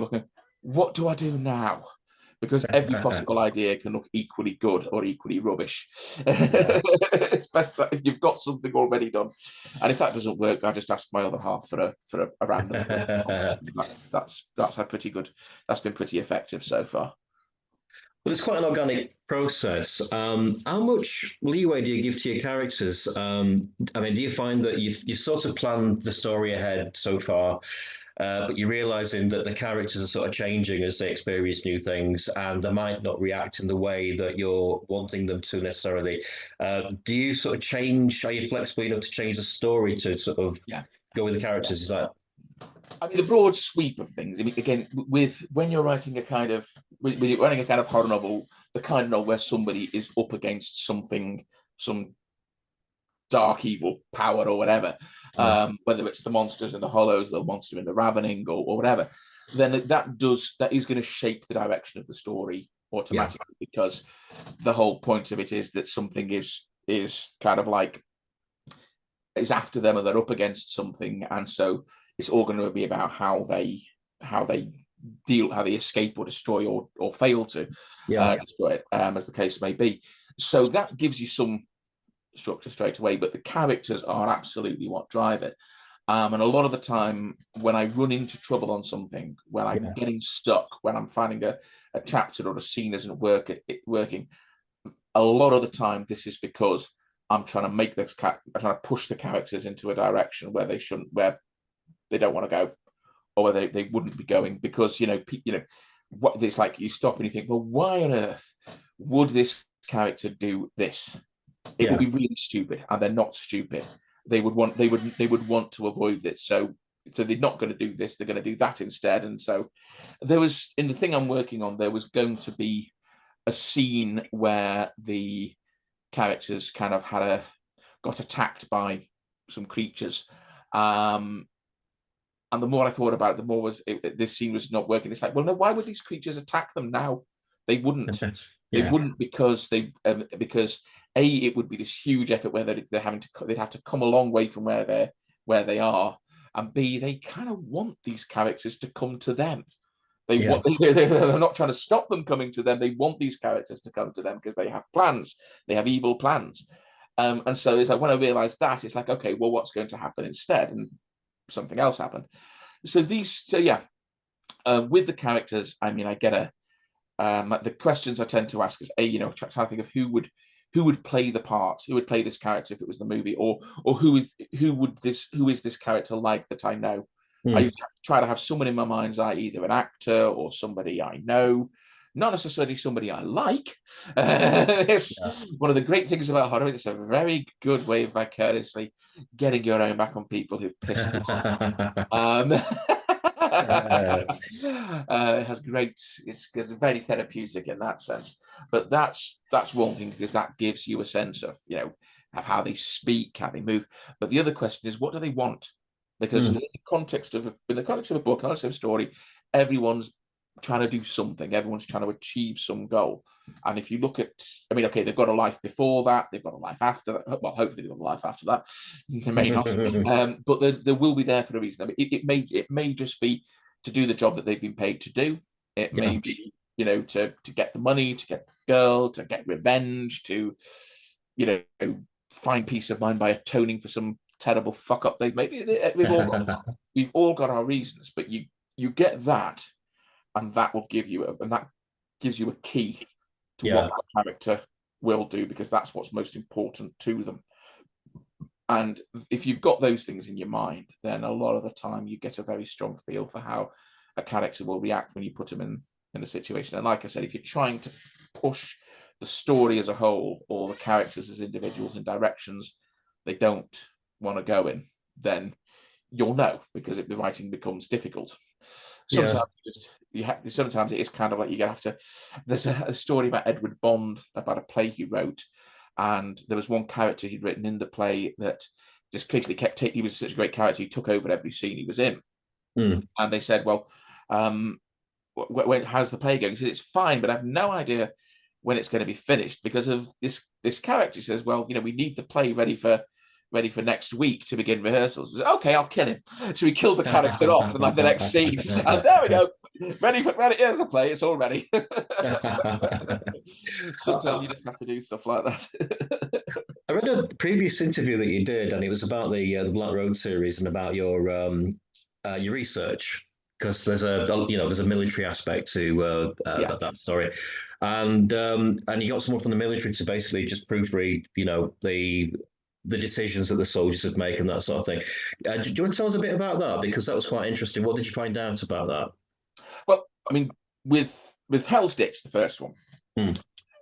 [SPEAKER 2] book and what do I do now? Because every possible idea can look equally good or equally rubbish. It's best if you've got something already done. And if that doesn't work, I just ask my other half for a random. That's pretty good. That's been pretty effective so far.
[SPEAKER 1] Well, it's quite an organic process. How much leeway do you give to your characters? I mean, do you find that you've sort of planned the story ahead so far, but you're realizing that the characters are sort of changing as they experience new things, and they might not react in the way that you're wanting them to necessarily? Do you sort of change? Are you flexible enough to change the story to sort of go with the characters? Is that?
[SPEAKER 2] I mean, the broad sweep of things. I mean, again, when you're writing a kind of horror novel, the kind of novel where somebody is up against something, some dark evil power or whatever, whether it's the monsters in the Hollows, the monster in the Ravening, or whatever, then that is going to shape the direction of the story automatically, because the whole point of it is that something is kind of like is after them, or they're up against something, and so it's all going to be about how they escape or destroy or fail to destroy it, as the case may be. So that gives you some structure straight away, but the characters are absolutely what drive it. And a lot of the time when I run into trouble on something, when I'm getting stuck, when I'm finding a chapter or a scene isn't working, a lot of the time this is because I'm trying to I'm trying to push the characters into a direction where they shouldn't, where they don't want to go, or where they wouldn't be going, because what it's like, you stop and you think, well, why on earth would this character do this? It would be really stupid, and they're not stupid. They would want to avoid this, so they're not going to do this, they're going to do that instead. And so there was, in the thing I'm working on, there was going to be a scene where the characters kind of got attacked by some creatures, and the more I thought about it, the more this scene was not working. It's like, well, no, why would these creatures attack them now? They wouldn't. They wouldn't, because A, it would be this huge effort where they'd have to come a long way from where they are, and B, they kind of want these characters to come to them. They're not trying to stop them coming to them. They want these characters to come to them because they have plans. They have evil plans. And so it's like, when I realized that, it's like, okay, well, what's going to happen instead? And something else happened. With the characters, I mean, I get the questions I tend to ask is, trying to think of who would play the part, who would play this character if it was the movie, or who is this character like that I know. I try to have someone in my mind's eye, either an actor or somebody I know, not necessarily somebody I like. One of the great things about horror, it's a very good way of vicariously getting your own back on people who've pissed us off. It has it's very therapeutic in that sense. But that's one thing, because that gives you a sense of how they speak, how they move. But the other question is, what do they want? Because in the context of a book, context of a story, everyone's trying to do something. Everyone's trying to achieve some goal. And if you look at, okay, they've got a life before that, they've got a life after that. Well, hopefully they've got a life after that. They may not, but they will be there for a reason. It may just be to do the job that they've been paid to do. It may be, to get the money, to get the girl, to get revenge, to, find peace of mind by atoning for some terrible fuck up they've made. We've all got our reasons, but you get that, and that will give you that gives you a key to what that character will do, because that's what's most important to them. And if you've got those things in your mind, then a lot of the time you get a very strong feel for how a character will react when you put them in a situation. And like I said, if you're trying to push the story as a whole, or the characters as individuals in directions they don't want to go in, then you'll know, because the writing becomes difficult. Sometimes it is kind of like you have to. There's a story about Edward Bond, about a play he wrote, and there was one character he'd written in the play that just basically he was such a great character, he took over every scene he was in. And they said, well, how's the play going? He said, it's fine, but I have no idea when it's going to be finished because of this character. He says, well, we need the play ready for next week to begin rehearsals. Said, okay, I'll kill him. So we killed the character off in the next scene, and there we go. Ready. Here's the play. It's all ready. Sometimes you just have to do stuff like that.
[SPEAKER 1] I read a previous interview that you did, and it was about the Black Road series and about your research, because there's a military aspect to that story, and you got someone from the military to basically just proofread the decisions that the soldiers would make and that sort of thing. Do you want to tell us a bit about that, because that was quite interesting? What did you find out about that?
[SPEAKER 2] Well, with Hell's Ditch, the first one,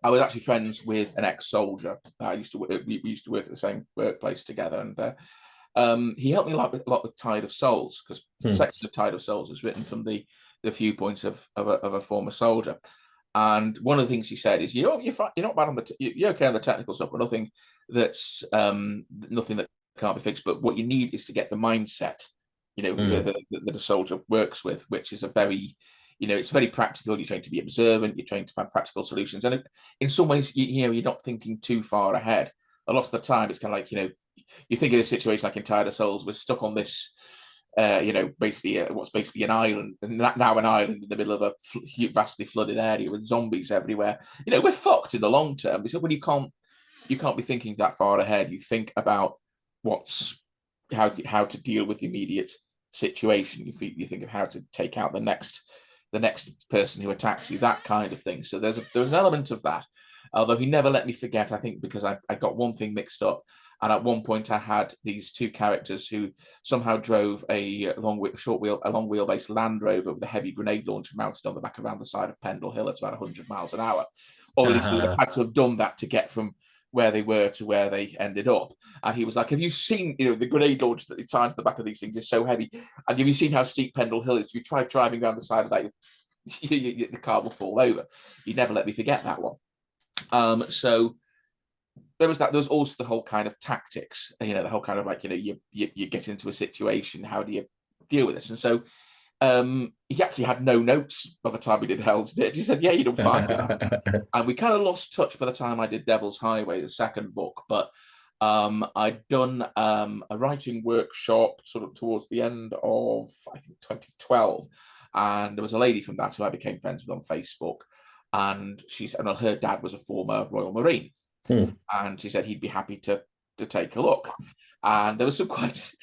[SPEAKER 2] I was actually friends with an ex-soldier. We used to work at the same workplace together, and he helped me a lot with Tide of Souls, because the section of Tide of Souls is written from the viewpoint of a former soldier. And one of the things he said is, you're not bad on you're okay on the technical stuff, but nothing that can't be fixed. But what you need is to get the mindset, that a soldier works with, which is a very, it's very practical. You're trained to be observant. You're trained to find practical solutions, and in some ways, you're not thinking too far ahead. A lot of the time, it's kind of like, you think of a situation like in Tide of Souls, we're stuck on this, basically what's basically an island, and now an island in the middle of a vastly flooded area with zombies everywhere. We're fucked in the long term. So when you can't be thinking that far ahead. You think about how to deal with the immediate situation. You think of how to take out the next person who attacks you, that kind of thing. So there's an element of that. Although he never let me forget, I think, because I got one thing mixed up. And at one point, I had these two characters who somehow drove a long wheelbase Land Rover with a heavy grenade launcher mounted on the back around the side of Pendle Hill at about 100 miles an hour. Or at least they had to have done that to get from where they were to where they ended up. And he was like, have you seen, the grenade launcher that they tie to the back of these things is so heavy. And have you seen how steep Pendle Hill is? If you try driving around the side of that, the car will fall over. He never let me forget that one. So there was that. There was also the whole kind of tactics, the whole kind of like, you get into a situation, how do you deal with this? And so he actually had no notes by the time we did Hell's Ditch. He said, yeah, you done fine with that. And we kind of lost touch by the time I did Devil's Highway, the second book. But I'd done a writing workshop sort of towards the end of, I think, 2012. And there was a lady from that who I became friends with on Facebook. And she said, well, her dad was a former Royal Marine. And she said he'd be happy to take a look. And there was some quite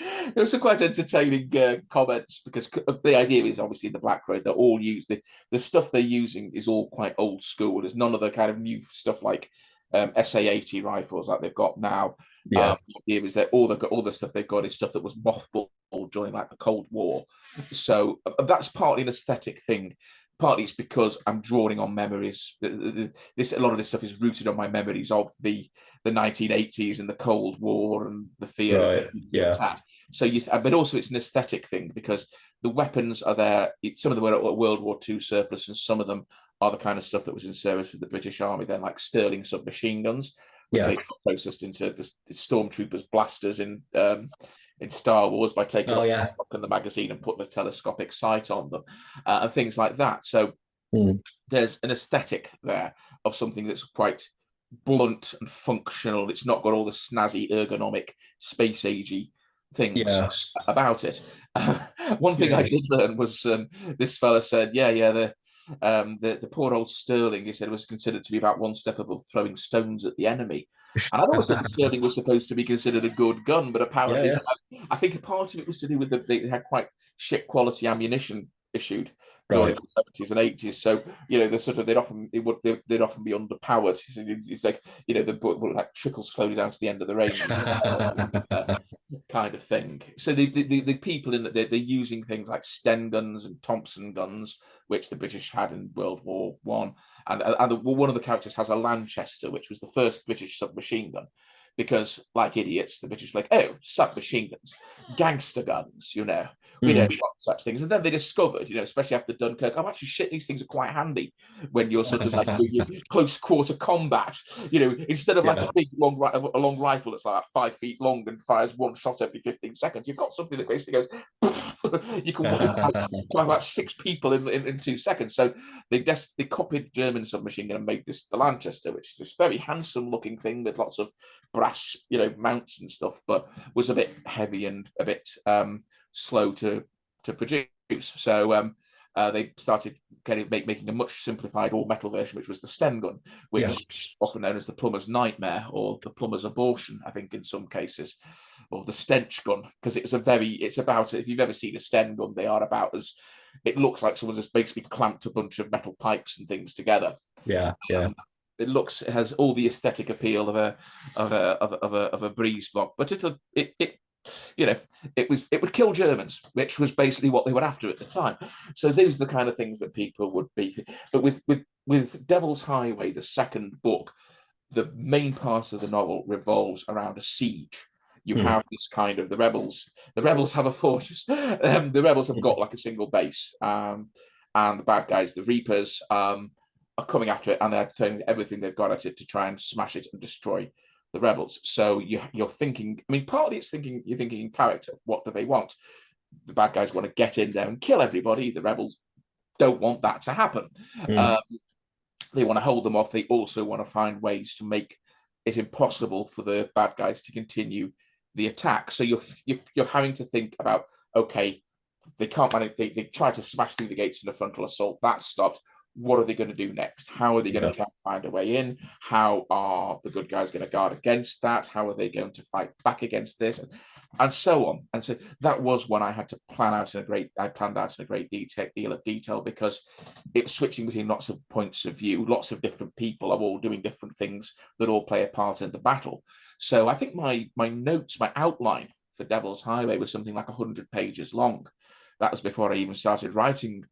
[SPEAKER 2] entertaining comments, because the idea is obviously the Black Road, they're all used, the stuff they're using is all quite old school. There's none of the kind of new stuff like SA-80 rifles like they've got now. The idea is that all the stuff they've got is stuff that was mothballed during like the Cold War. So that's partly an aesthetic thing. Partly it's because I'm drawing on memories. A lot of this stuff is rooted on my memories of the 1980s and the Cold War and the fear of attack. So, but also it's an aesthetic thing, because the weapons are there. Some of them were World War II surplus, and some of them are the kind of stuff that was in service with the British Army. They're like Sterling submachine guns, which they processed into the stormtroopers' blasters in Star Wars by taking off the stock in the magazine and putting a telescopic sight on them, and things like that. So there's an aesthetic there of something that's quite blunt and functional. It's not got all the snazzy ergonomic space agey things about it. One thing I did learn was this fella said, the poor old Sterling, he said, was considered to be about one step above throwing stones at the enemy. And I always thought the Sterling was supposed to be considered a good gun, but apparently, I think a part of it was to do with they had quite shit quality ammunition issued during the 70s and 80s. So they'd often be underpowered. It's like the book would like trickle slowly down to the end of the range, kind of thing. So the people in they're using things like Sten guns and Thompson guns, which the British had in World War One, and one of the characters has a Lanchester, which was the first British submachine gun. Because, like idiots, the British were like, oh, submachine guns, gangster guns, we don't want such things. And then they discovered, especially after Dunkirk, actually, shit, these things are quite handy when you're sort of like doing close quarter combat. Instead of like a big long rifle that's like 5 feet long and fires one shot every 15 seconds, you've got something that basically goes, you can wipe out 6 people in 2 seconds. So they copied German submachine gun and made the Lanchester, which is this very handsome looking thing with lots of brass, mounts and stuff, but was a bit heavy and a bit slow to produce. So they started kind of making a much simplified all metal version, which was the Sten gun, which is often known as the plumber's nightmare or the plumber's abortion, I think, in some cases, or the stench gun, because it's about, if you've ever seen a Sten gun, they are about as, it looks like someone's just basically clamped a bunch of metal pipes and things together. It has all the aesthetic appeal of a breeze block, but it would kill Germans, which was basically what they were after at the time. So these are the kind of things that people would be. But with Devil's Highway, the second book, the main part of the novel revolves around a siege. You have this kind of the rebels have a fortress. The rebels have got like a single base, and the bad guys, the Reapers, are coming after it, and they're throwing everything they've got at it to try and smash it and destroy the rebels. So you're thinking, partly you're thinking in character, what do they want? The bad guys want to get in there and kill everybody. The rebels don't want that to happen. They want to hold them off. They also want to find ways to make it impossible for the bad guys to continue the attack. So you're having to think about, okay, they can't manage. They try to smash through the gates in a frontal assault. That stopped. What are they going to do next? How are they going to try and find a way in? How are the good guys going to guard against that? How are they going to fight back against this? And so on. And so that was when I had to plan out in a great deal of detail, because it was switching between lots of points of view, lots of different people are all doing different things that all play a part in the battle. So I think my notes, my outline for Devil's Highway was something like 100 pages long. That was before I even started writing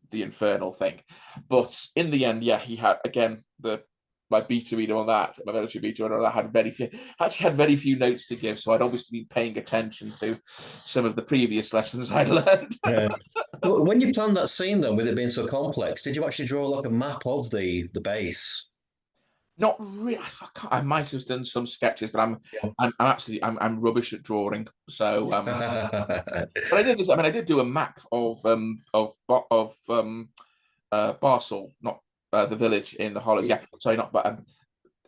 [SPEAKER 2] the infernal thing. But in the end, yeah, he had, again, my beta reader on that, my military beta reader on that, had very few notes to give. So I'd obviously been paying attention to some of the previous lessons I'd learned.
[SPEAKER 1] Yeah. Well, when you planned that scene, though, with it being so complex, did you actually draw like a map of the base?
[SPEAKER 2] Not really. I might have done some sketches, but I'm rubbish at drawing. So, but I did do a map of Barsall, not the village in the Hollows. Yeah, sorry, not. But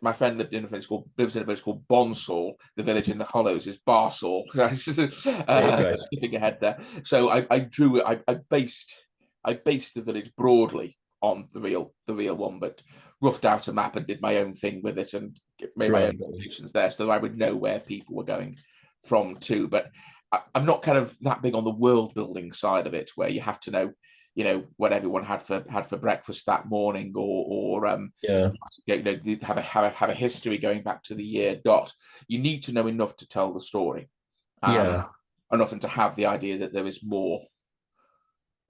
[SPEAKER 2] my friend lives in a village called Bonsall. The village in the Hollows is Barsall. Skipping ahead there. So I drew it. I based the village broadly on the real one, but roughed out a map and did my own thing with it and made my own notations there, so that I would know where people were going from too. But I'm not kind of that big on the world building side of it, where you have to know, what everyone had for breakfast that morning, or have a history going back to the year dot. You need to know enough to tell the story, enough and to have the idea that there is more.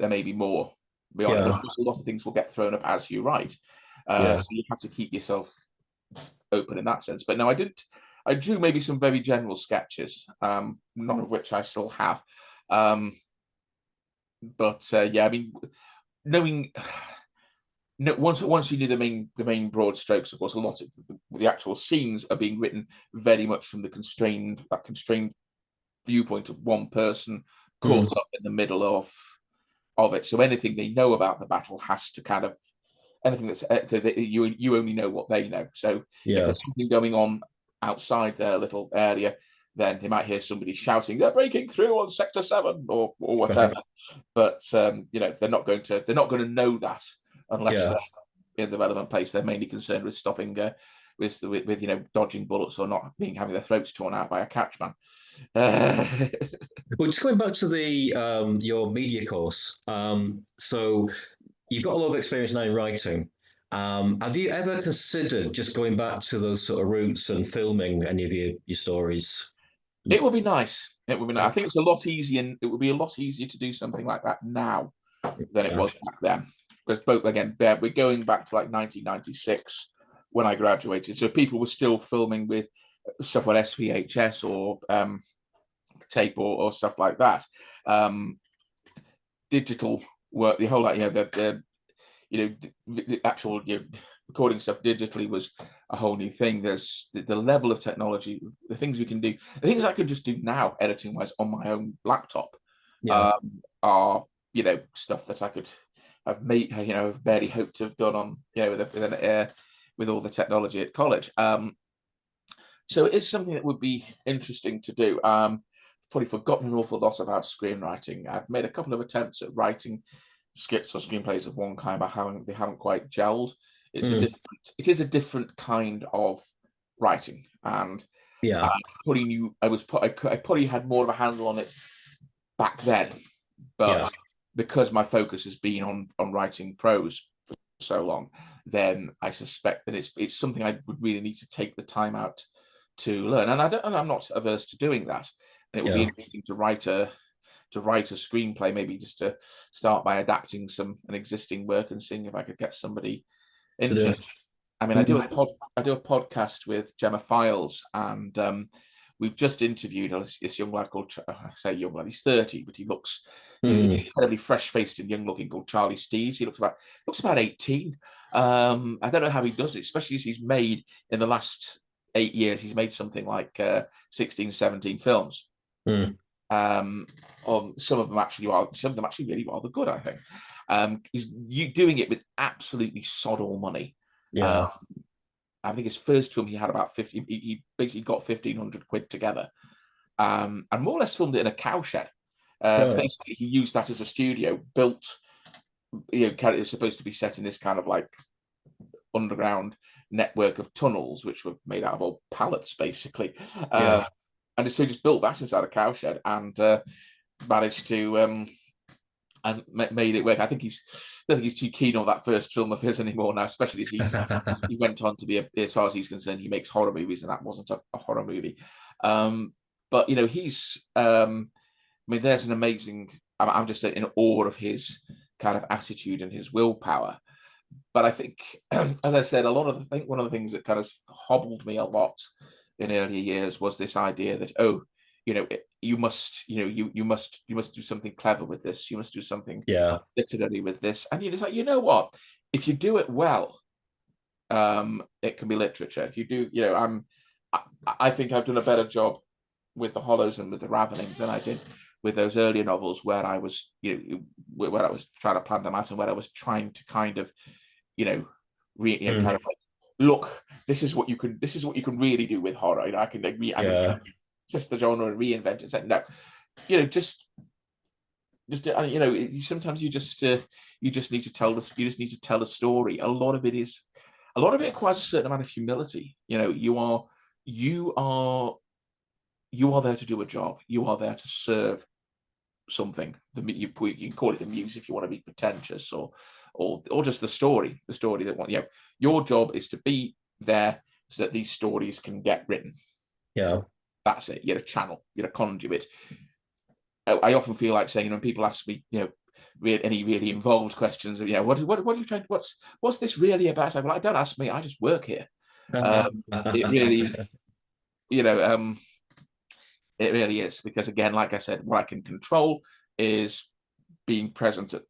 [SPEAKER 2] There may be more beyond it. Of course, a lot of things will get thrown up as you write. So you have to keep yourself open in that sense. But no, I drew maybe some very general sketches, none of which I still have. Yeah, I mean, knowing once you knew the main broad strokes, of course, a lot of the actual scenes are being written very much from the constrained viewpoint of one person caught up in the middle of it. So anything they know about the battle has to kind of, anything that's you only know what they know. So if there's something going on outside their little area, then they might hear somebody shouting, "They're breaking through on Sector 7," or whatever. But they're not going to know that unless they're in the relevant place. They're mainly concerned with stopping with dodging bullets or not having their throats torn out by a catchman.
[SPEAKER 1] Well, just going back to the your media course, so you've got a lot of experience now in writing. Have you ever considered just going back to those sort of roots and filming any of your stories?
[SPEAKER 2] It would be nice. It would be nice. I think it's a lot easier, and it would be a lot easier to do something like that now than it was back then. Because we're going back to like 1996 when I graduated, so people were still filming with stuff on SVHS or tape or stuff like that. Digital work, the whole the actual recording stuff digitally was a whole new thing. There's the level of technology, the things we can do, the things I could just do now editing wise on my own laptop are stuff that I could have made, barely hoped to have done on with all the technology at college. So it's something that would be interesting to do. Probably forgotten an awful lot about screenwriting. I've made a couple of attempts at writing scripts or screenplays of one kind, but they haven't quite gelled. It is a different kind of writing, and I probably had more of a handle on it back then, but because my focus has been on writing prose for so long, then I suspect that it's something I would really need to take the time out to learn, and I'm not averse to doing that. And it would be interesting to write a screenplay, maybe just to start by adapting an existing work and seeing if I could get somebody interested. I mean, I do a podcast with Gemma Files, and we've just interviewed this young lad called, I say young lad, he's 30, but he's incredibly fresh-faced and young-looking, called Charlie Steeves. He looks about 18. I don't know how he does it, especially as he's made, in the last 8 years, he's made something like 16, 17 films. Some of them actually really rather good, I think. He's doing it with absolutely sod all money. I think his first film he had about 50. He basically got 1,500 quid together, and more or less filmed it in a cowshed.
[SPEAKER 1] Right.
[SPEAKER 2] Basically, he used that as a studio, built, it was supposed to be set in this kind of like underground network of tunnels, which were made out of old pallets, basically.
[SPEAKER 1] Yeah.
[SPEAKER 2] And so he just built that inside a cowshed and managed to and made it work. I don't think he's too keen on that first film of his anymore now, especially as he went on to be, as far as he's concerned, he makes horror movies, and that wasn't a horror movie. But he's I mean, there's an amazing, I'm just in awe of his kind of attitude and his willpower. But I think, as I said, one of the things that kind of hobbled me a lot in earlier years was this idea that, you must do something clever with this. You must do something literary with this. And you're just like, you know what? If you do it well, it can be literature. If you do, I think I've done a better job with The Hollows and with The Ravening than I did with those earlier novels, where I was, where I was trying to plan them out, and where I was trying to kind of, kind of like, look, this is what you can really do with horror. I can twist the genre and reinvent it. No, sometimes you just need to tell this. You just need to tell a story. A lot of it requires a certain amount of humility. You are there to do a job. You are there to serve something. You can call it the muse if you want to be pretentious, or just the story that your job is to be there so that these stories can get written.
[SPEAKER 1] Yeah, that's
[SPEAKER 2] it. You're a channel, you're a conduit. I often feel like saying, when people ask me, any really involved questions of, what are you trying, what's this really about? I say, well, don't ask me, I just work here. It really, it really is, because again, like I said, what I can control is being present at,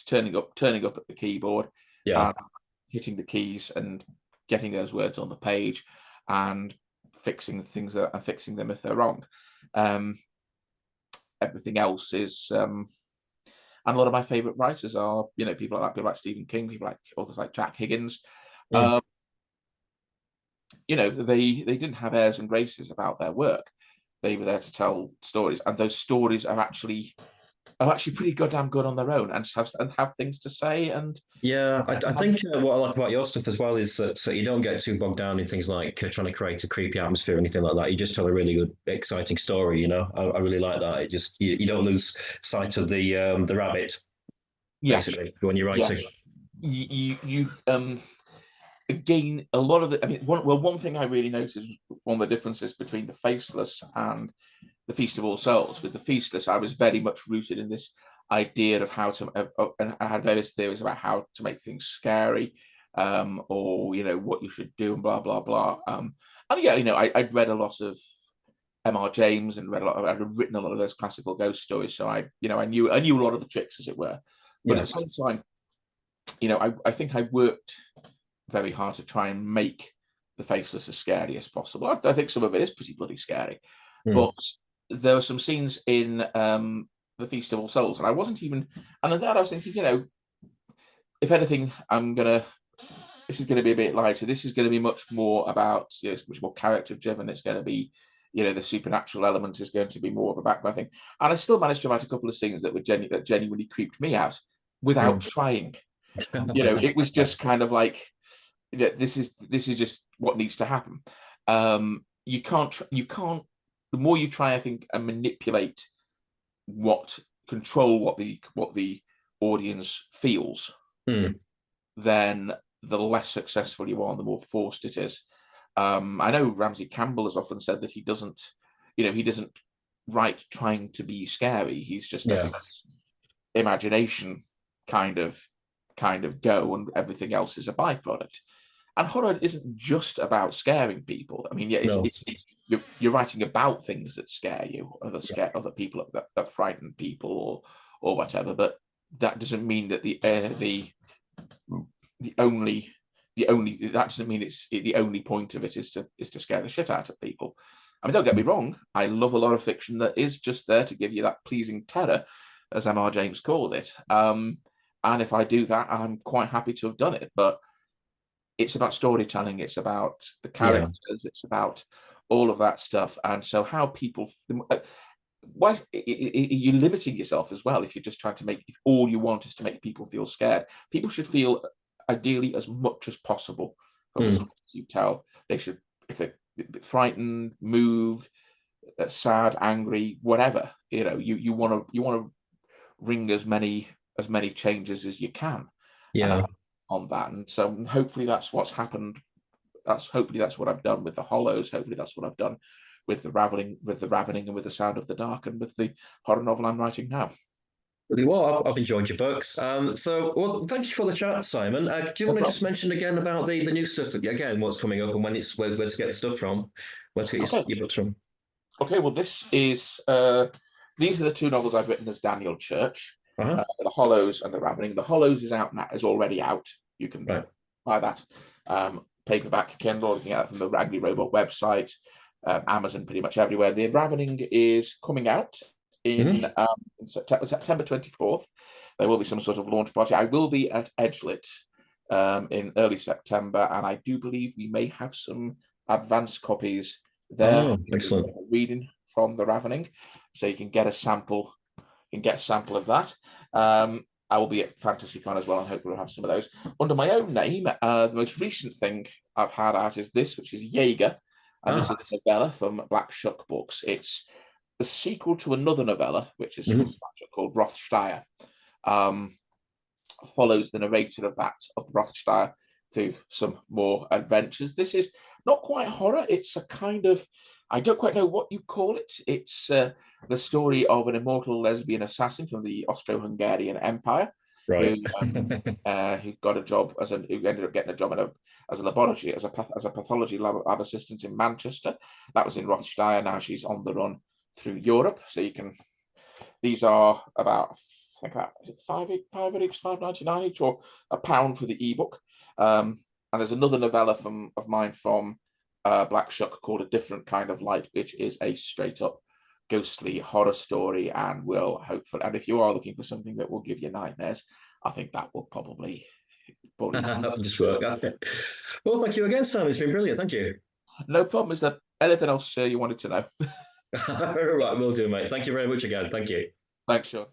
[SPEAKER 2] turning up at the keyboard, and hitting the keys and getting those words on the page and fixing them if they're wrong. Everything else is, and a lot of my favorite writers are, people like Stephen King, authors like Jack Higgins. They didn't have airs and graces about their work. They were there to tell stories, and those stories are actually pretty goddamn good on their own, and have things to say. And
[SPEAKER 1] I think what I like about your stuff as well is that you don't get too bogged down in things like trying to create a creepy atmosphere or anything like that. You just tell a really good, exciting story. I really like that. It just you don't lose sight of the rabbit. Basically, when you're writing.
[SPEAKER 2] You again, a lot of the, one thing I really noticed, one of the differences between The Faceless and The Feast of All Souls. With The Feastless, I was very much rooted in this idea of how to, and I had various theories about how to make things scary, or what you should do, and blah blah blah. And I'd read a lot of M.R. James, and I'd written a lot of those classical ghost stories, so I knew a lot of the tricks, as it were. But at the same time, I think I worked very hard to try and make The Faceless as scary as possible. I think some of it is pretty bloody scary, but there were some scenes in The Feast of All Souls, and I wasn't even, and at that I was thinking, if anything, this is going to be a bit lighter. This is going to be much more about, it's much more character driven. It's going to be, the supernatural element is going to be more of a background thing. And I still managed to write a couple of scenes that genuinely creeped me out without trying. It was just kind of like, this is just what needs to happen. You can't. The more you try, I think, and manipulate control what the audience feels, then the less successful you are, and the more forced it is. I know Ramsey Campbell has often said that he doesn't write trying to be scary. He's just lets imagination kind of go, and everything else is a byproduct. And horror isn't just about scaring people. I mean, you're writing about things that scare you, or that scare other people, that frighten people, or whatever. But that doesn't mean that the only point of it is to scare the shit out of people. I mean, don't get me wrong, I love a lot of fiction that is just there to give you that pleasing terror, as M.R. James called it. And if I do that, I'm quite happy to have done it. But it's about storytelling. It's about the characters. It's about all of that stuff. And so how people, why you're limiting yourself as well if you're just trying to make, if all you want is to make people feel scared. People should feel ideally as much as possible from the stories you tell. They should, if they're frightened, moved, sad, angry, whatever, you want to ring as many changes as you can on that. And so hopefully that's what's happened. Hopefully that's what I've done with the Hollows. Hopefully that's what I've done with the Ravening, and with the Sound of the Dark, and with the horror novel I'm writing now.
[SPEAKER 1] Well, I've enjoyed your books. Well, thank you for the chat, Simon. Do you want to just mention again about the new stuff again, what's coming up, and when it's where to get stuff from, where to get your books from?
[SPEAKER 2] Okay, well, this is these are the 2 novels I've written as Daniel Church, The Hollows and The Ravening. The Hollows is out now, is already out. You can buy that paperback, Kindle, looking at it from the Raggedy Robot website, Amazon, pretty much everywhere. The Ravening is coming out in September 24th. There will be some sort of launch party. I will be at Edgelit in early September, and I do believe we may have some advanced copies there.
[SPEAKER 1] Excellent.
[SPEAKER 2] Reading from the Ravening, so you can get a sample. Of that. I will be at FantasyCon as well, and hope we'll have some of those under my own name. The most recent thing I've had out is this, which is Jaeger, and this is a novella from Black Shuck Books. It's the sequel to another novella, which is called Rothsteyer. Follows the narrator of Rothsteyer through some more adventures. This is not quite horror. It's a kind of, I don't quite know what you call it. It's the story of an immortal lesbian assassin from the Austro-Hungarian Empire, who got a job who ended up getting a job as a laboratory, as a pathology lab assistant in Manchester. That was in Rothsteyer. Now she's on the run through Europe. So you can. These are about, I think about £5 each, £5.99 each, or £1 for the ebook. And there's another novella of mine from Black Shuck called A Different Kind of Light, which is a straight up ghostly horror story, and will hopefully, and if you are looking for something that will give you nightmares, I think that will probably
[SPEAKER 1] just work. Okay. Well, thank you again, Sam. It's been brilliant. Thank you.
[SPEAKER 2] No problem. Is there anything else you wanted to know?
[SPEAKER 1] Right, will do, mate. Thank you very much again. Thank you.
[SPEAKER 2] Thanks, Sean.